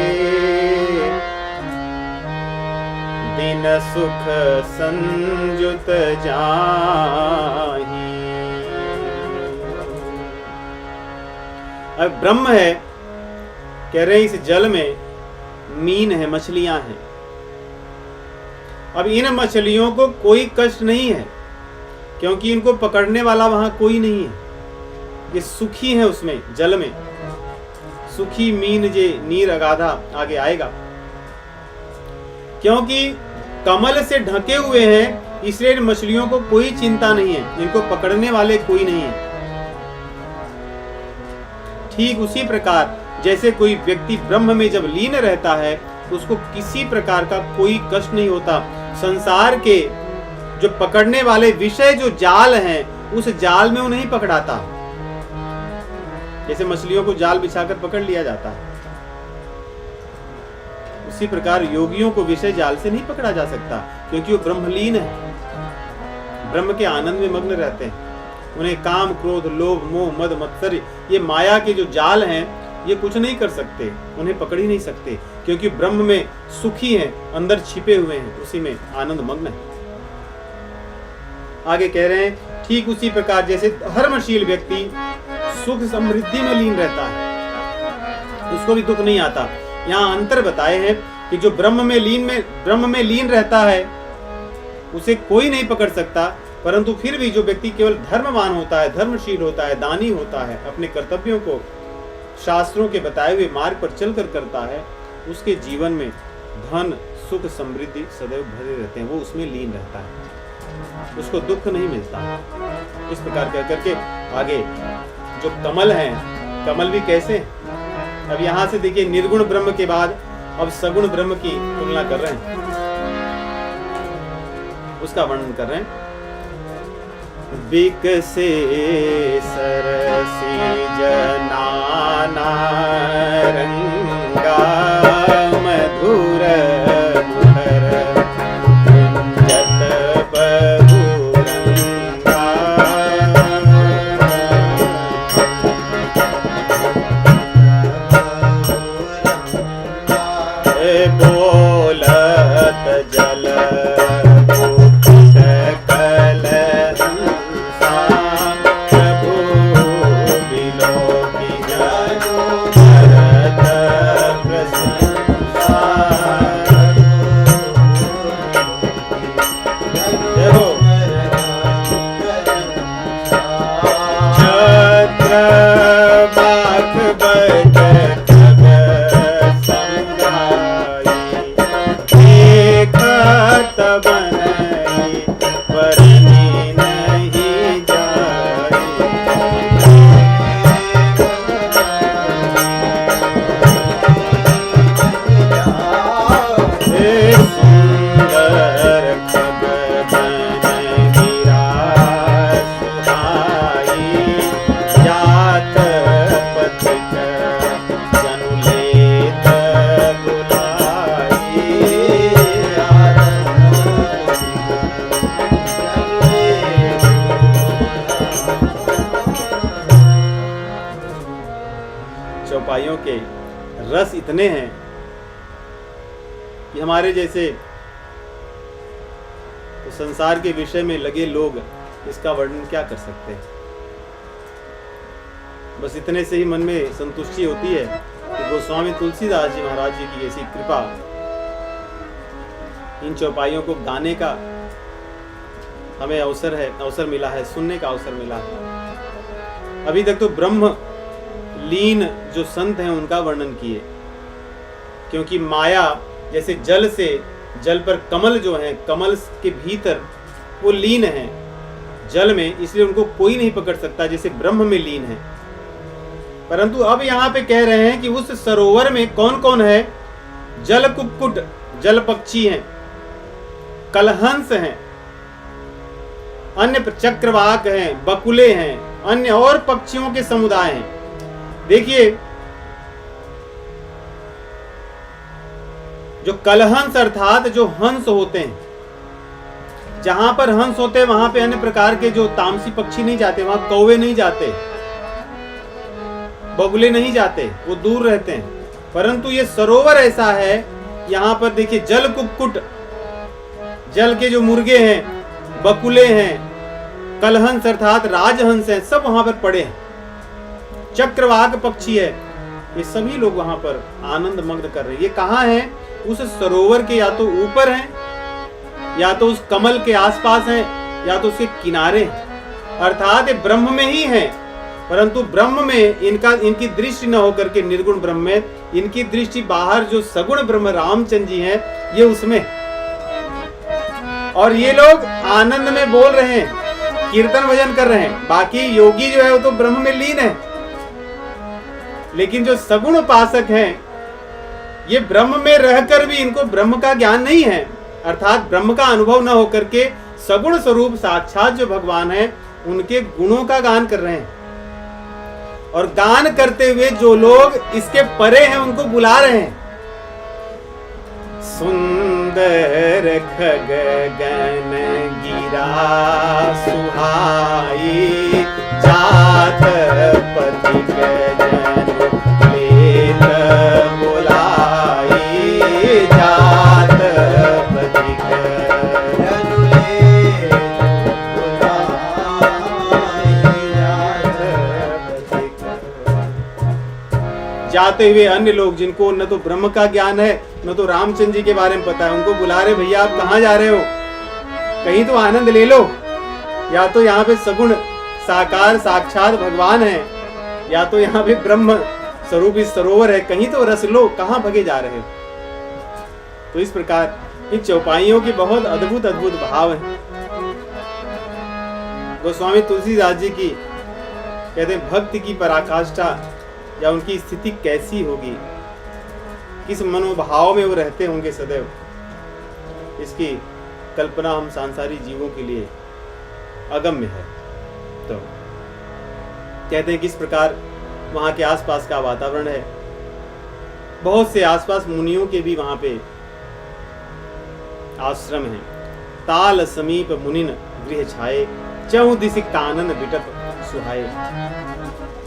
दिन सुख संजुत जाही। अब ब्रह्म है, कह रहे हैं इस जल में मीन है, मछलियां हैं। अब इन मछलियों को कोई कष्ट नहीं है, क्योंकि इनको पकड़ने वाला वहां कोई नहीं है। ये सुखी है, उसमें जल में सुखी मीन जे नीर अगाधा आगे आएगा। क्योंकि कमल से ढके हुए हैं, इसलिए इन मछलियों को कोई चिंता नहीं है, इनको पकड़ने वाले कोई नहीं है। ठीक उसी प्रकार जैसे कोई व्यक्ति ब्रह्म में जब लीन रहता है, उसको किसी प्रकार का कोई कष्ट नहीं होता। संसार के जो पकड़ने वाले विषय जो जाल हैं, उस जाल में वो नहीं पकड़ाता। जैसे मछलियों को जाल बिछाकर पकड़ लिया जाता है, उसी प्रकार योगियों को विषय जाल से नहीं पकड़ा जा सकता, क्योंकि वो ब्रह्मलीन है, ब्रह्म के आनंद में मग्न रहते हैं। उन्हें काम, क्रोध, लोभ, मोह, मद, मत्सर, ये माया के जो जाल हैं, ये कुछ नहीं कर सकते, उन्हें पकड़ ही नहीं सकते, क्योंकि ब्रह्म में सुखी हैं, अंदर छिपे हुए हैं, उसी में आनंद मग्न है। आगे कह रहे हैं ठीक उसी प्रकार जैसे धर्मशील व्यक्ति सुख समृद्धि में लीन रहता है, उसको भी दुख नहीं आता। यहाँ अंतर बताए हैं कि जो ब्रह्म में लीन रहता है, उसे कोई नहीं पकड़ सकता, परंतु फिर भी जो व्यक्ति केवल धर्मवान होता है, धर्मशील होता है, दानी होता है, अपने कर्तव्यों को शास्त्रों के बताए हुए मार्ग पर चलकर करता है, उसके जीवन में धन, सुख, समृद्धि सदैव भरे रहते हैं, वो उसमें लीन रहता है, उसको दुख नहीं मिलता। इस प्रकार कह करके आगे जो कमल हैं, कमल भी कैसे, अब यहाँ से देखिए निर्गुण ब्रह्म के बाद अब सगुण ब्रह्म की तुलना कर रहे हैं, उसका वर्णन कर रहे हैं। बिकसे सरसी जनाना रंगा मधुर मुखर कुंजत बहुरंगा, बोलत जल देखा के रस इतने हैं कि हमारे जैसे तो संसार के विषय में लगे लोग इसका वर्णन क्या कर सकते हैं। बस इतने से ही मन में संतुष्टि होती है कि गोस्वामी तुलसीदास जी महाराज जी की ऐसी कृपा, इन चौपाइयों को गाने का हमें अवसर मिला है, सुनने का अवसर मिला है। अभी तक तो ब्रह्म लीन जो संत हैं उनका वर्णन किए, क्योंकि माया जैसे जल पर कमल जो है, कमल के भीतर वो लीन है जल में, इसलिए उनको कोई नहीं पकड़ सकता, जैसे ब्रह्म में लीन है। परंतु अब यहाँ पे कह रहे हैं कि उस सरोवर में कौन कौन है? जल कुक्कुट, जल पक्षी हैं, कलहंस हैं, अन्य चक्रवाक हैं, बकुले हैं, अन्य और पक्षियों के समुदाय हैं। देखिए, जो कलहंस अर्थात जो हंस होते हैं, जहां पर हंस होते हैं वहां पे अन्य प्रकार के जो तामसी पक्षी नहीं जाते, वहां कौवे नहीं जाते, बगुले नहीं जाते, वो दूर रहते हैं। परंतु ये सरोवर ऐसा है, यहाँ पर देखिए जल कुक्कुट, जल के जो मुर्गे हैं, बकुले हैं, कलहंस अर्थात राजहंस हैं, सब वहां पर पड़े हैं। चक्रवाक पक्षी है, ये सभी लोग वहां पर आनंद मग्न कर रहे हैं। ये कहाँ है? उस सरोवर के या तो ऊपर हैं, या तो उस कमल के आसपास हैं, या तो उसके किनारे, अर्थात ये ब्रह्म में ही है। परंतु ब्रह्म में इनकी दृष्टि न होकर के निर्गुण ब्रह्म में इनकी दृष्टि बाहर जो सगुण ब्रह्म रामचंद्र जी हैं, ये उसमें, और ये लोग आनंद में बोल रहे हैं, कीर्तन भजन कर रहे हैं। बाकी योगी जो है वो तो ब्रह्म में लीन है, लेकिन जो सगुण उपासक हैं, ये ब्रह्म में रहकर भी इनको ब्रह्म का ज्ञान नहीं है, अर्थात ब्रह्म का अनुभव न होकर के सगुण स्वरूप साक्षात जो भगवान है उनके गुणों का गान कर रहे हैं। और गान करते हुए जो लोग इसके परे हैं उनको बुला रहे हैं। सुंदर खगगन गिरा सुहाई, जात पति गजन लेत बुलाई, जात पति गजन लेत बुलाई। जाते हुए अन्य लोग जिनको न तो ब्रह्म का ज्ञान है न तो रामचंद्र जी के बारे में पता है, उनको बुला रहे, भैया आप कहाँ जा रहे हो, कहीं तो आनंद ले लो। या तो यहाँ पे सगुण साकार साक्षात भगवान है, या तो यहाँ पे ब्रह्म स्वरूप इस सरोवर है, कहीं तो रस लो, कहाँ भगे जा रहे हो। तो इस प्रकार इन चौपाइयों के बहुत अद्भुत अद्भुत भाव हैं। गोस्वामी तुलसीदास जी की कहते हैं भक्ति की पराकाष्ठा या उनकी स्थिति कैसी होगी, किस मनोभाव में वो रहते होंगे सदैव, इसकी कल्पना हम सांसारिक जीवों के लिए अगम्य है। तो कहते हैं किस प्रकार वहां के आसपास का वातावरण है। बहुत से आसपास मुनियों के भी वहां पे आश्रम हैं। ताल समीप मुनिन गृह छाए, चहु दिशि कानन बिटप सुहाए।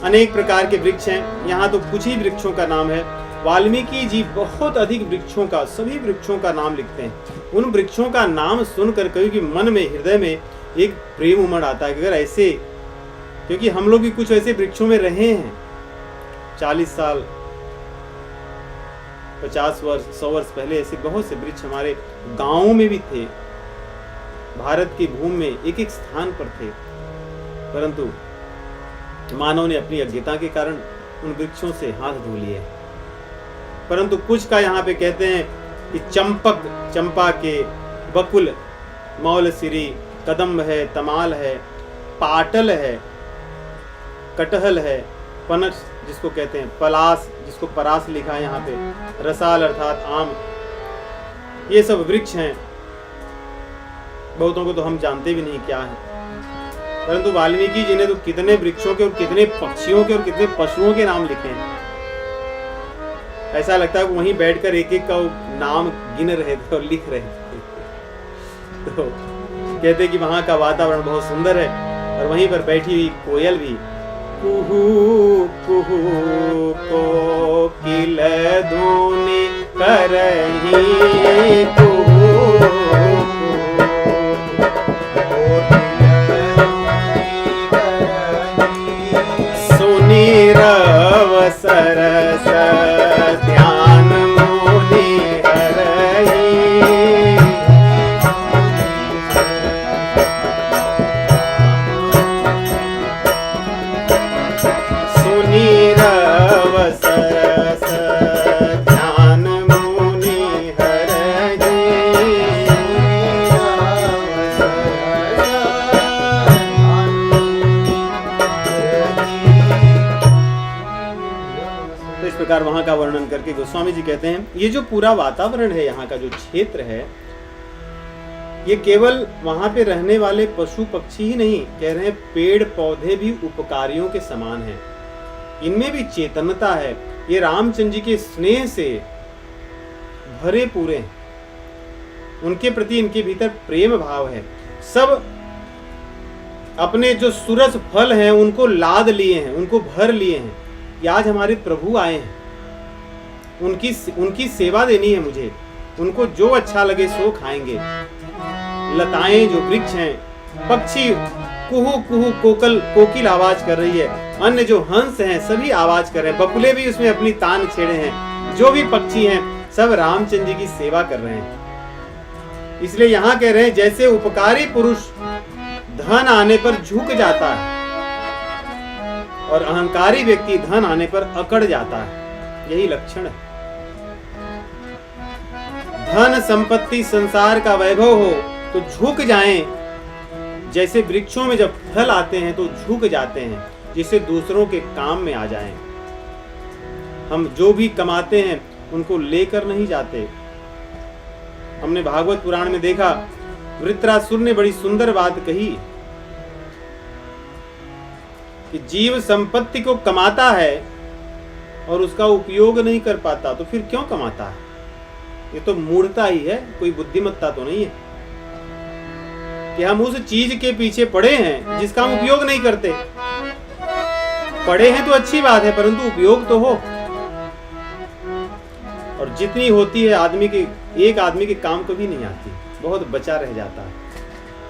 अनेक प्रकार के वृक्ष हैं। यहाँ तो कुछ ही वृक्षों का नाम है। वाल्मीकि जी बहुत अधिक वृक्षों का, सभी वृक्षों का नाम लिखते हैं। उन वृक्षों का नाम सुनकर कभी कि मन में, हृदय में एक प्रेम उमड़ आता है कि अगर ऐसे, क्योंकि हम लोग भी कुछ ऐसे वृक्षों में रहे हैं। 40 साल 50 वर्ष 100 वर्ष पहले ऐसे बहुत से वृक्ष हमारे गांवों में भी थे, भारत की भूमि में एक एक स्थान पर थे। परंतु मानव ने अपनी अज्ञता के कारण उन वृक्षों से हाथ धो लिए। परंतु कुछ का यहाँ पे कहते हैं कि चंपक, चंपा के, बकुल, मौलसिरी, कदम्ब है, तमाल है, पाटल है, कटहल है, पनस जिसको कहते हैं, पलास जिसको परास लिखा है यहाँ पे, रसाल अर्थात आम, ये सब वृक्ष हैं। बहुतों को तो हम जानते भी नहीं क्या है। परंतु वाल्मीकि जी ने तो कितने वृक्षों के और कितने पक्षियों के और कितने पशुओं के नाम लिखे हैं। ऐसा लगता है कि वहीं बैठकर एक एक का नाम गिन रहे थे और लिख रहे थे। तो कहते कि वहां का वातावरण बहुत सुंदर है और वहीं पर बैठी हुई कोयल भी कुहू कुहू कोकिल ध्वनि करही कुहू सुनी रव सरस ध्यान मोहि हरहि सुनी रव सरस ध्यान मोहि हरहि तो इस प्रकार वहां का वर्णन करके गोस्वामी जी कहते हैं ये जो पूरा वातावरण है, यहाँ का जो क्षेत्र है, ये केवल वहां पे रहने वाले पशु पक्षी ही नहीं, कह रहे हैं पेड़ पौधे भी उपकारियों के समान हैं, इनमें भी चेतनता है, ये रामचंद्र जी के स्नेह से भरे पूरे हैं, उनके प्रति इनके भीतर प्रेम भाव है, सब अपने जो सूरज फल हैं उनको लाद लिए हैं, उनको भर लिए हैं कि आज हमारे प्रभु आए हैं, उनकी सेवा देनी है मुझे, उनको जो अच्छा लगे सो खाएंगे। लताएं जो वृक्ष हैं, पक्षी कुहू कुहू कोकिल आवाज कर रही है, अन्य जो हंस हैं सभी आवाज कर रहे हैं, बकुले भी उसमें अपनी तान छेड़े हैं, जो भी पक्षी हैं सब रामचंद्र जी की सेवा कर रहे हैं। इसलिए यहाँ कह रहे हैं जैसे उपकारी पुरुष धन आने पर झुक जाता है और अहंकारी व्यक्ति धन आने पर अकड़ जाता है, यही लक्षण है। धन संपत्ति संसार का वैभव हो तो झुक जाएं, जैसे वृक्षों में जब फल आते हैं तो झुक जाते हैं, जिससे दूसरों के काम में आ जाएं। हम जो भी कमाते हैं उनको लेकर नहीं जाते। हमने भागवत पुराण में देखा, वृत्रासुर ने बड़ी सुंदर बात कही कि जीव संपत्ति को कमाता है और उसका उपयोग नहीं कर पाता, तो फिर क्यों कमाता है? ये तो मूढ़ता ही है, कोई बुद्धिमत्ता तो नहीं है कि हम उस चीज के पीछे पड़े हैं जिसका हम उपयोग नहीं करते। पड़े हैं तो अच्छी बात है, परंतु उपयोग तो हो। और जितनी होती है एक आदमी के काम को भी नहीं आती, बहुत बचा रह जाता है,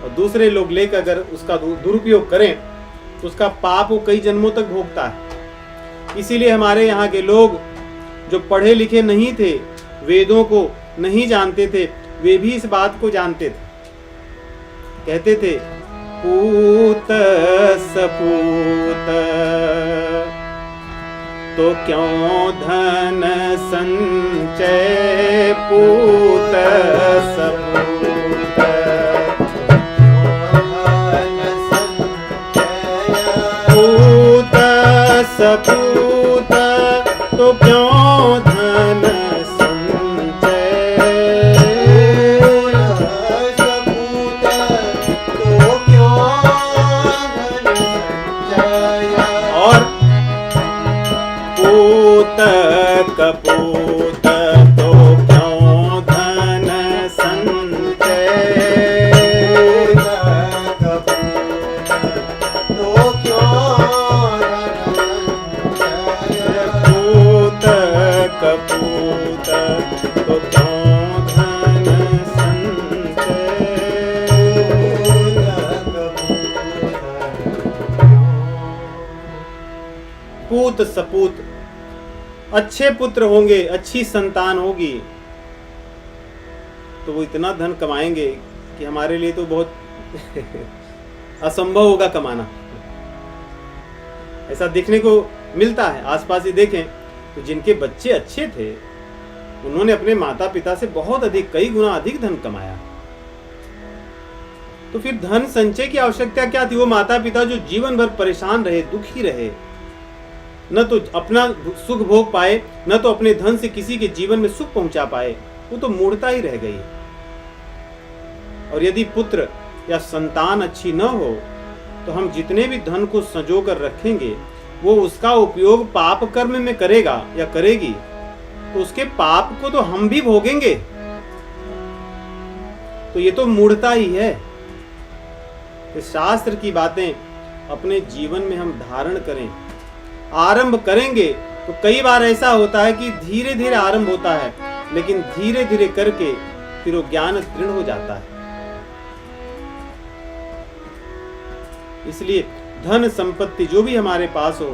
और दूसरे लोग लेकर अगर उसका दुरुपयोग करें तो उसका पाप वो कई जन्मों तक भोगता है। इसीलिए हमारे यहाँ के लोग जो पढ़े लिखे नहीं थे, वेदों को नहीं जानते थे, वे भी इस बात को जानते थे। कहते थे पूत सपूत तो क्यों धन संचय, पूत सपूत पूत सपूत तो क्यों धन संचय, सपूत तो क्यों धन संचय, और पूत कपूत तो क्यों धन संचय, कपूत तो क्यों धन संचय। पूत सपूत, अच्छे पुत्र होंगे, अच्छी संतान होगी तो वो इतना धन कमाएंगे कि हमारे लिए तो बहुत असंभव होगा कमाना। ऐसा देखने को मिलता है, आसपास ही देखें तो जिनके बच्चे अच्छे थे उन्होंने अपने माता पिता से बहुत अधिक, कई गुना अधिक धन कमाया। तो फिर धन संचय की आवश्यकता क्या थी? वो माता पिता जो जीवन भर परेशान रहे, दुखी रहे, न तो अपना सुख भोग पाए, न तो अपने धन से किसी के जीवन में सुख पहुंचा पाए, वो तो मूढ़ता ही रह गई। और यदि पुत्र या संतान अच्छी न हो तो हम जितने भी धन को संजो कर रखेंगे, वो उसका उपयोग पाप कर्म में करेगा या करेगी तो उसके पाप को तो हम भी भोगेंगे। तो ये तो मूढ़ता ही है। तो शास्त्र की बातें अपने जीवन में हम धारण करें, आरंभ करेंगे तो कई बार ऐसा होता है कि धीरे धीरे आरंभ होता है, लेकिन धीरे धीरे करके फिर वो ज्ञान दृढ़ हो जाता है। इसलिए धन संपत्ति जो भी हमारे पास हो,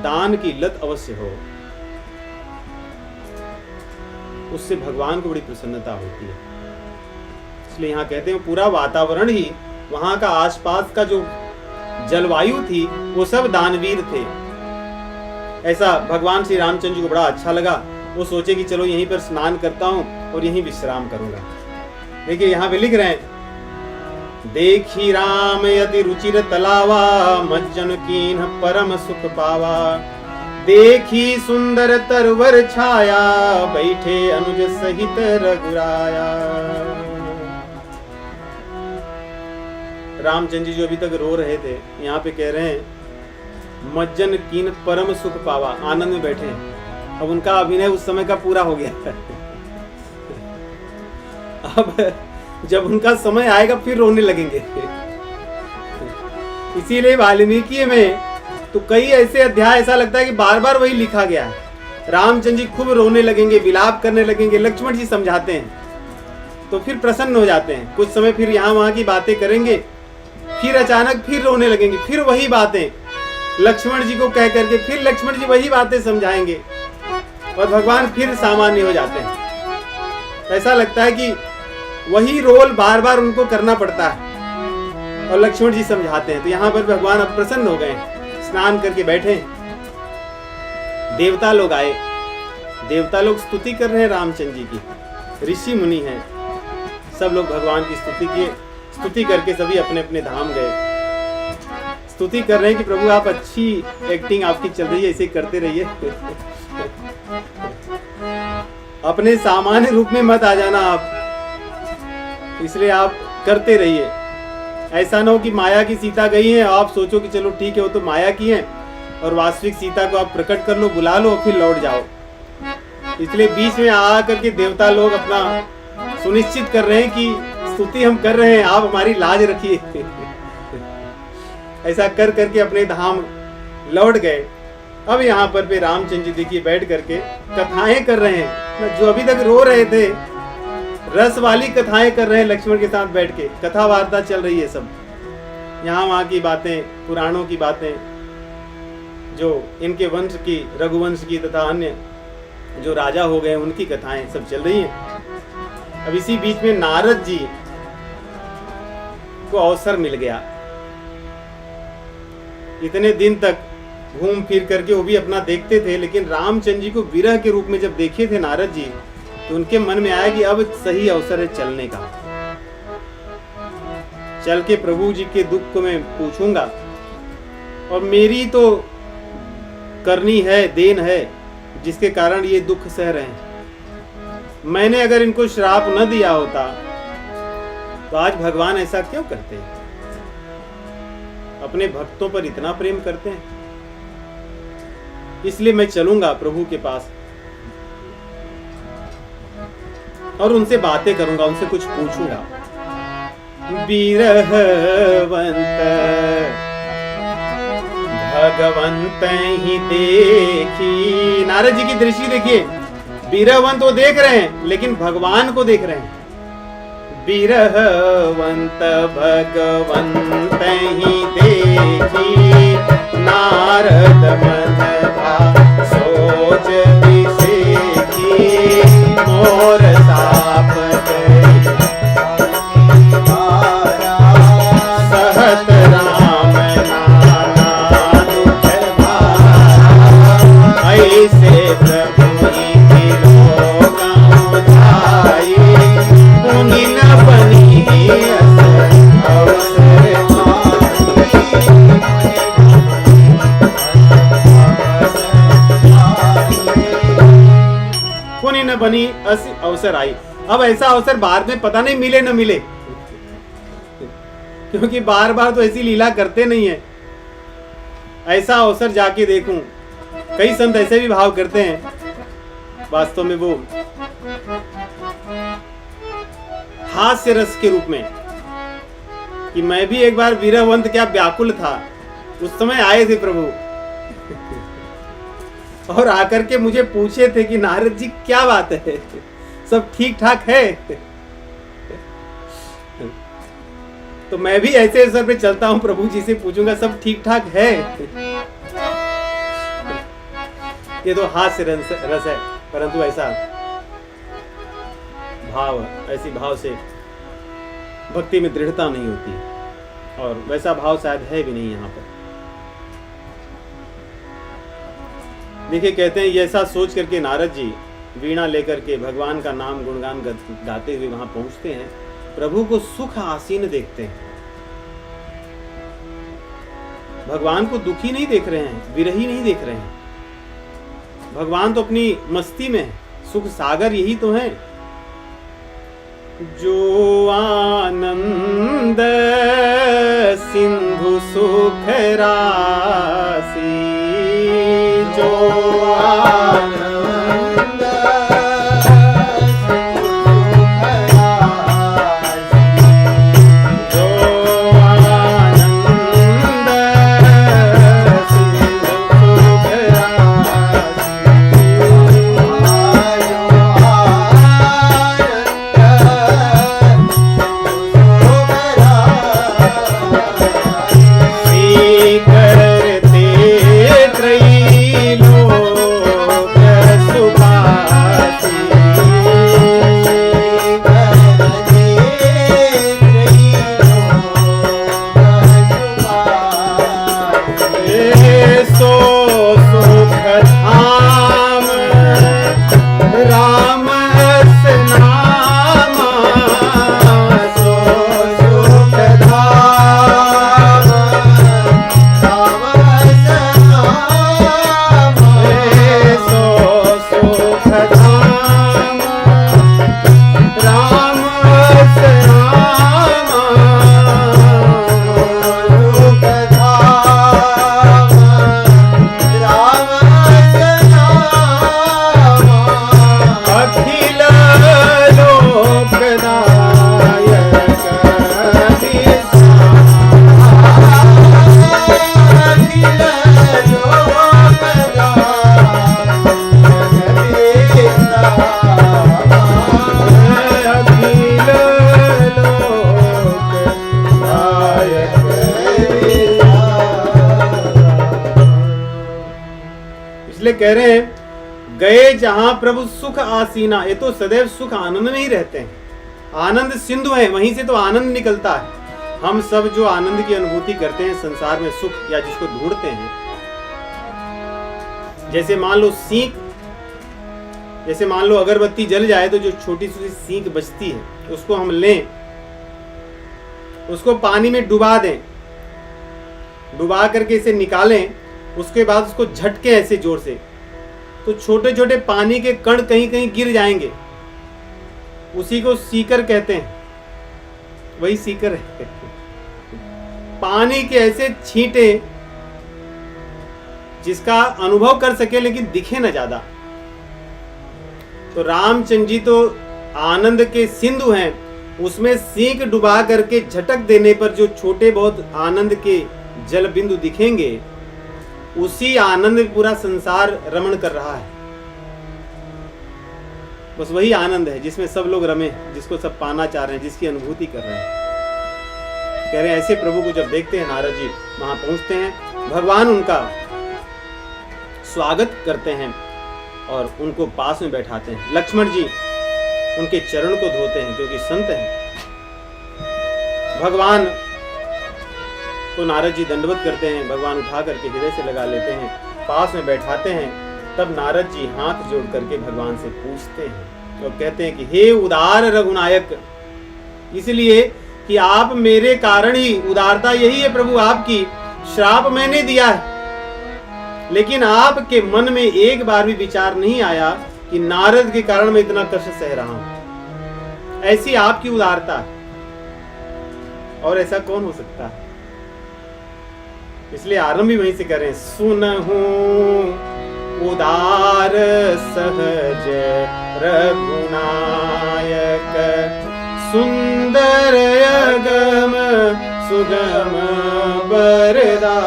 दान की लत अवश्य हो, उससे भगवान को बड़ी प्रसन्नता होती है। इसलिए यहाँ कहते हैं पूरा वातावरण ही, वहां का आसपास का जो जलवायु थी वो सब दानवीर थे। ऐसा भगवान श्री रामचंद्र जी को बड़ा अच्छा लगा। वो सोचे कि चलो यहीं पर स्नान करता हूं और यहीं विश्राम करूंगा। देखिए यहाँ पे लिख रहे हैं, देखी राम यदि रुचिर तलावा, मज्जन कीन्ह परम सुख पावा। देखी सुंदर तरवर छाया, बैठे अनुज सहित रघुराया। रामचंद्र जी जो अभी तक रो रहे थे, यहाँ पे कह रहे हैं मज्जन कीन परम सुख पावा, आनंद में बैठे हैं। अब उनका अभिनय उस समय का पूरा हो गया। अब जब उनका समय आएगा फिर रोने लगेंगे। इसीलिए वाल्मीकि में तो कई ऐसे अध्याय ऐसा लगता है कि बार बार वही लिखा गया है। रामचंद्र जी खूब रोने लगेंगे, विलाप करने लगेंगे, लक्ष्मण जी समझाते हैं तो फिर प्रसन्न हो जाते हैं। कुछ समय फिर यहाँ वहां की बातें करेंगे, फिर अचानक फिर रोने लगेंगे, फिर वही बातें लक्ष्मण जी को कह करके फिर लक्ष्मण जी वही बातें समझाएंगे और भगवान फिर सामान्य हो जाते हैं। ऐसा लगता है कि वही रोल बार बार उनको करना पड़ता है और लक्ष्मण जी समझाते हैं। तो यहाँ पर भगवान अब प्रसन्न हो गए, स्नान करके बैठे। देवता लोग आए, देवता लोग स्तुति कर रहे हैं रामचंद्र जी की। ऋषि मुनि हैं, सब लोग भगवान की स्तुति किए। स्तुति करके सभी अपने अपने धाम गए। स्तुति कर रहे हैं कि प्रभु आप अच्छी एक्टिंग आपकी चल रही है, इसे करते रहिए। अपने सामान्य रूप में मत आ जाना आप, इसलिए आप करते रहिए। ऐसा ना हो कि माया की सीता गई है, आप सोचो कि चलो ठीक है वो तो माया की है, और वास्तविक सीता को आप प्रकट कर लो, बुला लो, फिर लौट जाओ। इसलिए बीच में आ करके देवता लोग अपना सुनिश्चित कर रहे हैं कि स्तुति हम कर रहे हैं, आप हमारी लाज रखिए। ऐसा कर करके अपने धाम लौट गए। अब यहाँ पर पे रामचंद्र जी देखिए बैठ करके कथाएं कर रहे हैं। जो अभी तक रो रहे थे, रस वाली कथाएं कर रहे हैं लक्ष्मण के साथ बैठ के। कथा वार्ता चल रही है सब, यहाँ वहां की बातें, पुराणों की बातें, जो इनके वंश की, रघुवंश की तथा अन्य जो राजा हो गए उनकी कथाएं सब चल रही हैं। अब इसी बीच में नारद जी को अवसर मिल गया। इतने दिन तक घूम फिर करके वो भी अपना देखते थे, लेकिन रामचंद्र जी को विरह के रूप में जब देखे थे नारद जी, तो उनके मन में आया कि अब सही अवसर है चलने का। चल के प्रभु जी के दुख को मैं पूछूंगा, और मेरी तो करनी है, देन है, जिसके कारण ये दुख सह रहे हैं। मैंने अगर इनको श्राप न दिया होता तो आज भगवान ऐसा क्यों करते हैं? अपने भक्तों पर इतना प्रेम करते हैं। इसलिए मैं चलूंगा प्रभु के पास और उनसे बातें करूंगा, उनसे कुछ पूछूंगा। बिरहवंत भगवंत ही देखी। नारद जी की दृष्टि देखिए, बिरहवंत वो देख रहे हैं लेकिन भगवान को देख रहे हैं। बिरहवंत भगवंत ही देखी, नारद मन सोच विषेखी, मोर साप सहत राम नाना दुख भारा, ऐसे प्रभु ही लोग उधाई, मुनि न बनी अवसर पुनि न बनी अवसर आई। अब ऐसा अवसर बाद में पता नहीं मिले न मिले, क्योंकि बार बार तो ऐसी लीला करते नहीं है। ऐसा अवसर जाके देखूं। कई संत ऐसे भी भाव करते हैं, वास्तव में वो हास्य रस के रूप में कि मैं भी एक बार वीरवंत क्या व्याकुल था, उस समय आए थे प्रभु और आकर के मुझे पूछे थे कि नारद जी क्या बात है, सब ठीक ठाक है। तो मैं भी ऐसे सर पे चलता हूं, प्रभु जी से पूछूंगा सब ठीक ठाक है। ये तो हास्य रस है, परंतु ऐसा भाव, ऐसी भाव से भक्ति में दृढ़ता नहीं होती, और वैसा भाव शायद है भी नहीं यहाँ पर। देखिए, कहते हैं ये ऐसा सोच करके नारद जी वीणा लेकर के भगवान का नाम गुणगान गाते हुए वहां पहुंचते हैं, प्रभु को सुख आसीन देखते हैं। भगवान को दुखी नहीं देख रहे हैं, विरही नहीं देख रहे हैं। भगवान तो अपनी मस्ती में है, सुख सागर यही तो है। जो आनंद सिंधु सुख राशि, जो आनंद कह रहे हैं, गए जहां प्रभु सुख आसीना। ये तो सदैव सुख आनंद में ही रहते हैं, आनंद सिंधु है, वहीं से तो आनंद निकलता है। हम सब जो आनंद की अनुभूति करते हैं संसार में, सुख या जिसको ढूंढते हैं, जैसे मान लो सीख, जैसे मान लो अगरबत्ती जल जाए तो जो छोटी सी सीख बचती है उसको हम लें, उसको पानी में डुबा दें, डुबा करके इसे निकालें, उसके बाद उसको झटके ऐसे जोर से, तो छोटे छोटे पानी के कण कहीं कहीं गिर जाएंगे, उसी को सीकर कहते हैं। वही सीकर है, पानी के ऐसे छींटे जिसका अनुभव कर सके लेकिन दिखे ना ज्यादा। तो रामचंद्र जी तो आनंद के सिंधु हैं, उसमें सीख डुबा करके झटक देने पर जो छोटे बहुत आनंद के जल बिंदु दिखेंगे, उसी आनंद में पूरा संसार रमण कर रहा है। बस वही आनंद है जिसमें सब लोग रमे, जिसको सब पाना चाह रहे हैं, जिसकी अनुभूति कर रहे हैं। कह रहे हैं ऐसे प्रभु को जब देखते हैं नारद जी वहां पहुंचते हैं, भगवान उनका स्वागत करते हैं और उनको पास में बैठाते हैं। लक्ष्मण जी उनके चरण को धोते हैं क्योंकि संत हैं। भगवान तो नारद जी दंडवत करते हैं, भगवान उठा करके हृदय से लगा लेते हैं, पास में बैठाते हैं। तब नारद जी हाथ जोड़ करके भगवान से पूछते हैं और कहते हैं कि हे उदार रघुनायक, इसलिए कि आप मेरे कारण ही, उदारता यही है प्रभु आपकी, श्राप मैंने दिया है, लेकिन आपके मन में एक बार भी विचार नहीं आया कि नारद के कारण मैं इतना कष्ट सह रहा हूं। ऐसी आपकी उदारता है, और ऐसा कौन हो सकता है। इसलिए आरंभ भी वहीं से करें, सुनहु उदार सहज रघुनायक, सुंदर अगम सुगम वरदायक।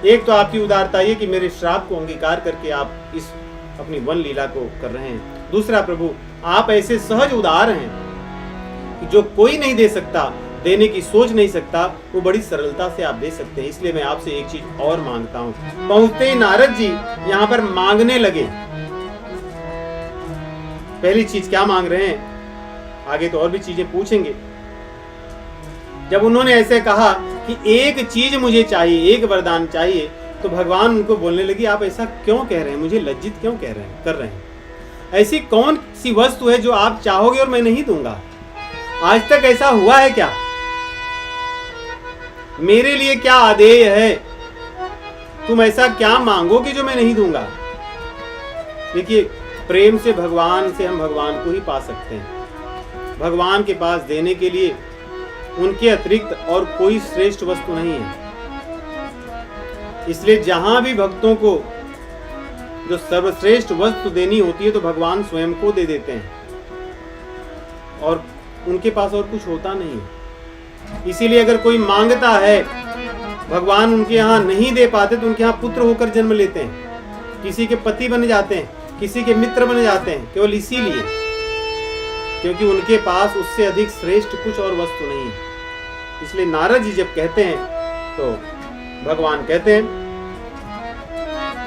एक तो आपकी उदारता ये कि मेरे श्राप को अंगीकार करके आप इस अपनी वन लीला को कर रहे हैं। दूसरा प्रभु, आप ऐसे सहज उदार हैं कि जो कोई नहीं दे सकता, देने की सोच नहीं सकता, वो बड़ी सरलता से आप दे सकते हैं। इसलिए मैं आपसे एक चीज और मांगता हूं। पहुंचते ही नारद जी यहाँ पर मांगने लगे। पहली चीज क्या मांग रहे हैं, आगे तो और भी चीजें पूछेंगे। जब उन्होंने ऐसे कहा कि एक चीज मुझे चाहिए, एक वरदान चाहिए, तो भगवान उनको बोलने लगी, आप ऐसा क्यों कह रहे हैं, मुझे लज्जित क्यों कर रहे हैं? ऐसी कौन सी वस्तु है जो आप चाहोगे और मैं नहीं दूंगा? आज तक ऐसा हुआ है क्या? मेरे लिए क्या आदेय है? तुम ऐसा क्या मांगोगे जो मैं नहीं दूंगा? देखिए, प्रेम से भगवान से हम भगवान को ही पा सकते हैं। भगवान के पास देने के लिए उनके अतिरिक्त और कोई श्रेष्ठ वस्तु नहीं है। इसलिए जहां भी भक्तों को जो सर्वश्रेष्ठ वस्तु देनी होती है तो भगवान स्वयं को दे देते हैं, और उनके पास और कुछ होता नहीं है। इसीलिए अगर कोई मांगता है, भगवान उनके यहाँ नहीं दे पाते तो उनके यहाँ पुत्र होकर जन्म लेते हैं, किसी के पति बन जाते हैं, किसी के मित्र बन जाते हैं, केवल इसीलिए क्योंकि उनके पास उससे अधिक श्रेष्ठ कुछ और वस्तु नहीं है। इसलिए नारद जी जब कहते हैं तो भगवान कहते हैं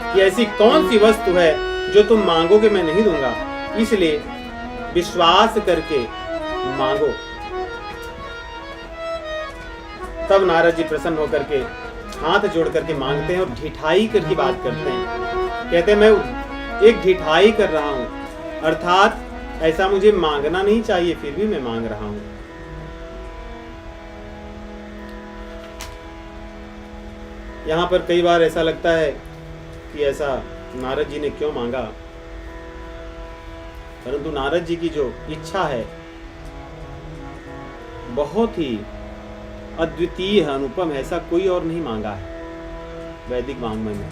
कि ऐसी कौन सी वस्तु है जो तुम मांगोगे मैं नहीं दूंगा, इसलिए विश्वास करके मांगो। तब नारद जी प्रसन्न होकर के हाथ जोड़ करके मांगते हैं और ढिठाई करके बात करते हैं। कहते हैं मैं एक ढिठाई कर रहा हूं, अर्थात ऐसा मुझे मांगना नहीं चाहिए, फिर भी मैं मांग रहा हूं। यहां पर कई बार ऐसा लगता है कि ऐसा नारद जी ने क्यों मांगा, परंतु नारद जी की जो इच्छा है बहुत ही अद्वितीय है, अनुपम है। ऐसा कोई और नहीं मांगा है वैदिक वाङ्मय में।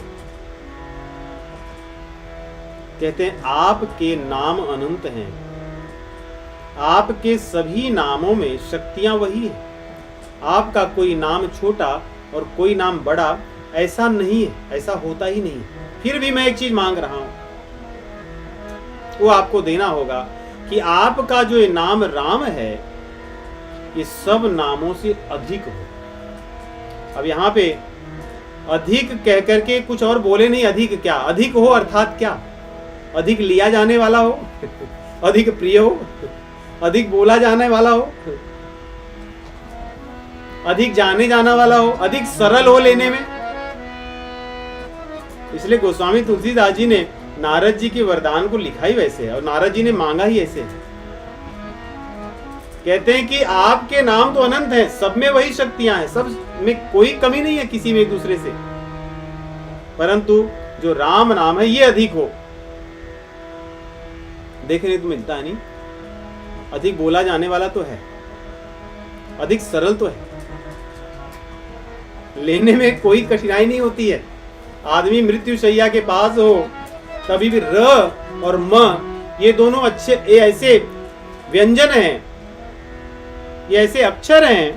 कहते हैं आपके नाम अनंत हैं, आपके सभी नामों में शक्तियां वही है। आपका कोई नाम छोटा और कोई नाम बड़ा ऐसा नहीं है, ऐसा होता ही नहीं। फिर भी मैं एक चीज मांग रहा हूं, वो आपको देना होगा कि आपका जो ये नाम राम है ये सब नामों से अधिक हो। अब यहाँ पे अधिक कह करके कुछ और बोले नहीं, अधिक क्या, अधिक हो अर्थात क्या, अधिक लिया जाने वाला हो, अधिक प्रिय हो, अधिक बोला जाने वाला हो, अधिक जाने जाना वाला हो, अधिक सरल हो लेने में। इसलिए गोस्वामी तुलसीदास जी ने नारद जी के वरदान को लिखा ही वैसे है और नारद जी ने मांगा ही ऐसे है। कहते हैं कि आपके नाम तो अनंत हैं, सब में वही शक्तियां हैं, सब में कोई कमी नहीं है किसी में एक दूसरे से, परंतु जो राम नाम है ये अधिक हो। देखने तो मिलता है नहीं, अधिक बोला जाने वाला तो है, अधिक सरल तो है, लेने में कोई कठिनाई नहीं होती है। आदमी मृत्यु शैया के पास हो तभी भी र और म ये दोनों अच्छे, ये ऐसे व्यंजन हैं, ये ऐसे अक्षर हैं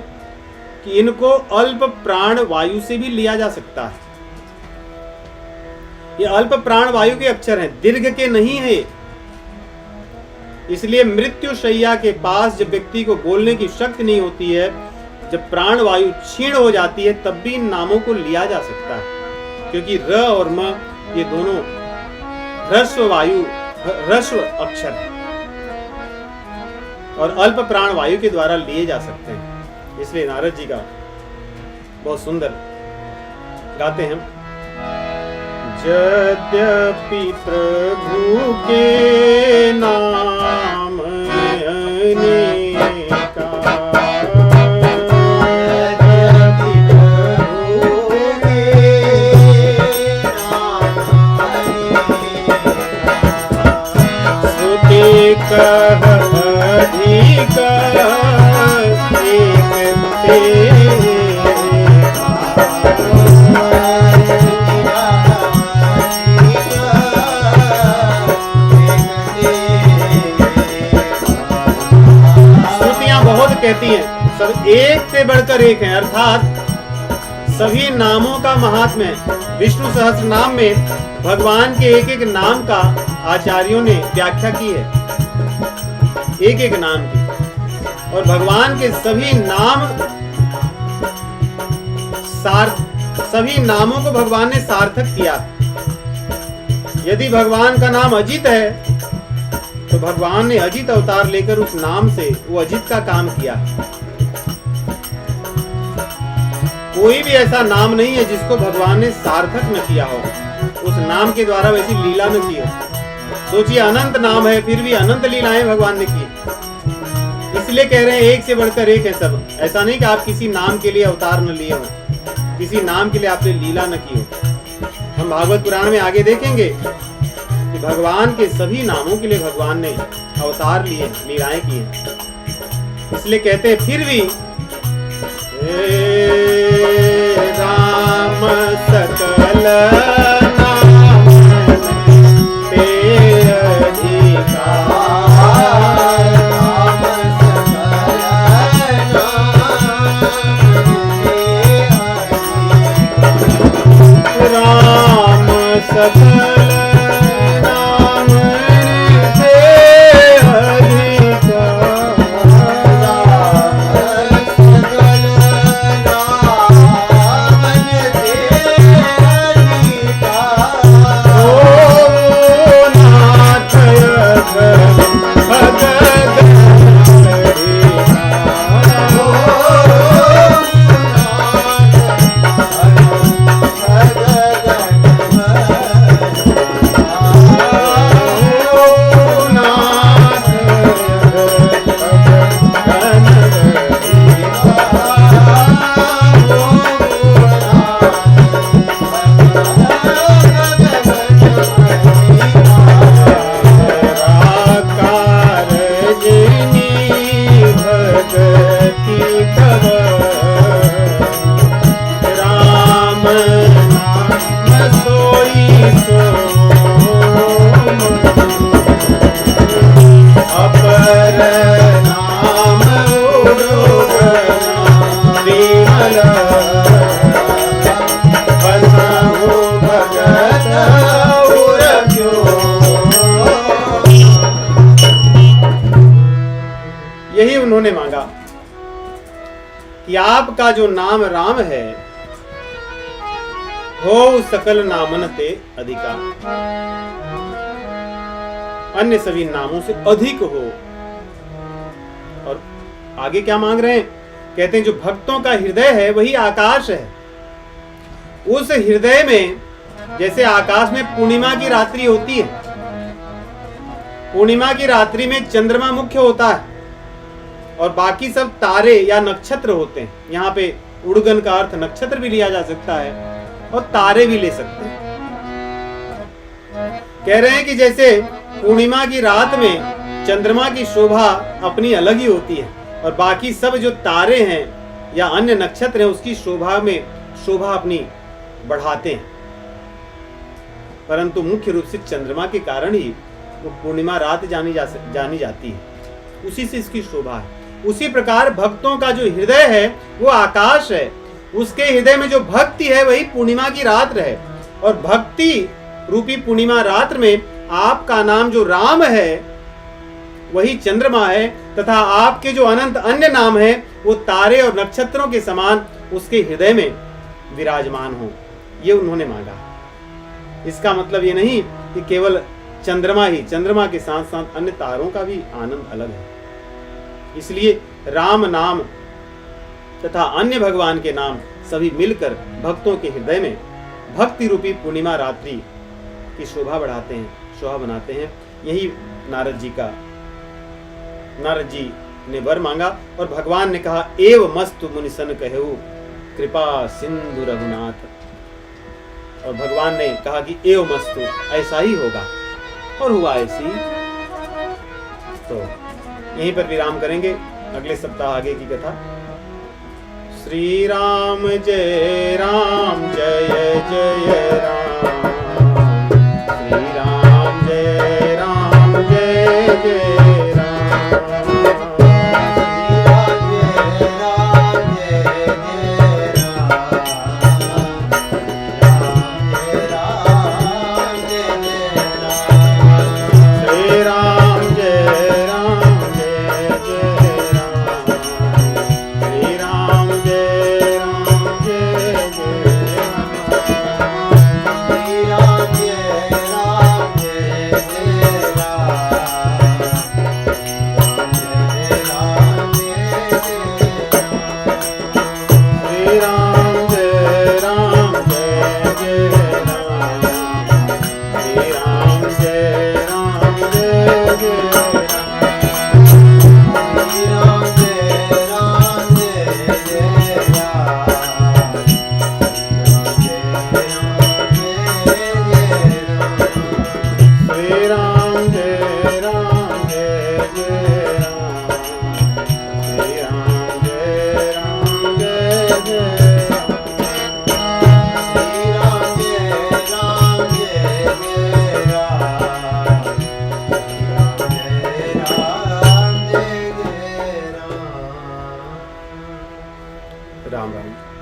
कि इनको अल्प प्राण वायु से भी लिया जा सकता है। ये अल्प प्राण वायु के अक्षर हैं, दीर्घ के नहीं है। इसलिए मृत्यु शैया के पास जब व्यक्ति को बोलने की शक्ति नहीं होती है, जब प्राण वायु क्षीण हो जाती है, तब भी इन नामों को लिया जा सकता है, क्योंकि र और म ये दोनों ह्रस्व वायु ह्रस्व अक्षर है और अल्प प्राण वायु के द्वारा लिए जा सकते हैं। इसलिए नारद जी का बहुत सुंदर गाते हैं, यद्यपि प्रभु के नाम अनेका, कह अधिक एक तेरे। स्तुतियां बहुत एक से बढ़कर एक है, अर्थात सभी नामों का महात्म्य विष्णु सहस्त्र नाम में भगवान के एक एक नाम का आचार्यों ने व्याख्या की है, एक एक नाम की। और भगवान के सभी नामों को भगवान ने सार्थक किया। यदि भगवान का नाम अजित है तो भगवान ने अजित अवतार लेकर उस नाम से वो अजित का काम किया। कोई भी ऐसा नाम नहीं है जिसको भगवान ने सार्थक न किया हो, उस नाम के द्वारा वैसी लीला न की हो। सोचिए, अनंत नाम है फिर भी अनंत लीलाएं भगवान ने की। इसलिए कह रहे हैं एक से बढ़कर एक है सब। ऐसा नहीं कि आप किसी नाम के लिए अवतार न लिए हो, किसी नाम के लिए आपने लीला न की हो। हम भागवत पुराण में आगे देखेंगे कि भगवान के सभी नामों के लिए भगवान ने अवतार लिए, लीलाएं की हैं। इसलिए कहते हैं फिर भी राम सकल नाम पे अधिकार, राम सकल नाम पे यही उन्होंने मांगा कि आपका जो नाम राम है हो सकल नामन ते अधिका, अन्य सभी नामों से अधिक हो। और आगे क्या मांग रहे हैं? कहते हैं जो भक्तों का हृदय है वही आकाश है। उस हृदय में जैसे आकाश में पूर्णिमा की रात्रि होती है, पूर्णिमा की रात्रि में चंद्रमा मुख्य होता है और बाकी सब तारे या नक्षत्र होते हैं। यहाँ पे उड़गन का अर्थ नक्षत्र भी लिया जा सकता है और तारे भी ले सकते हैं। कह रहे हैं कि जैसे पूर्णिमा की रात में चंद्रमा की शोभा अपनी अलग ही होती है और बाकी सब जो तारे हैं या अन्य नक्षत्र हैं उसकी शोभा अपनी बढ़ाते हैं, परंतु मुख्य रूप से चंद्रमा के कारण ही वो पूर्णिमा रात जानी जाती है, उसी से इसकी शोभा है। उसी प्रकार भक्तों का जो हृदय है वो आकाश है, उसके हृदय में जो भक्ति है वही पूर्णिमा की रात्र है। और भक्ति रूपी पूर्णिमा रात्र में आपका नाम जो राम है वही चंद्रमा है, तथा आपके जो अनंत अन्य नाम है वो तारे और नक्षत्रों के समान उसके हृदय में विराजमान हो। ये उन्होंने मांगा। इसका मतलब ये नहीं कि केवल चंद्रमा के साथ साथ अन्य तारों का भी आनंद अलग है। इसलिए राम नाम तथा अन्य भगवान के नाम सभी मिलकर भक्तों के हृदय में भक्ति रूपी पूर्णिमा रात्रि की शोभा बढ़ाते हैं, शोभा बनाते हैं। यही नारद जी ने वर मांगा और भगवान ने कहा एव मस्तु मुनिसन कहु कृपा सिंधु रघुनाथ। और भगवान ने कहा कि एव मस्तु, ऐसा ही होगा, और हुआ ऐसी। तो यहीं पर विराम करेंगे, अगले सप्ताह आगे की कथा। श्री राम जय जय राम, श्री राम जय जय राम, श्री राम जय राम। राम राम।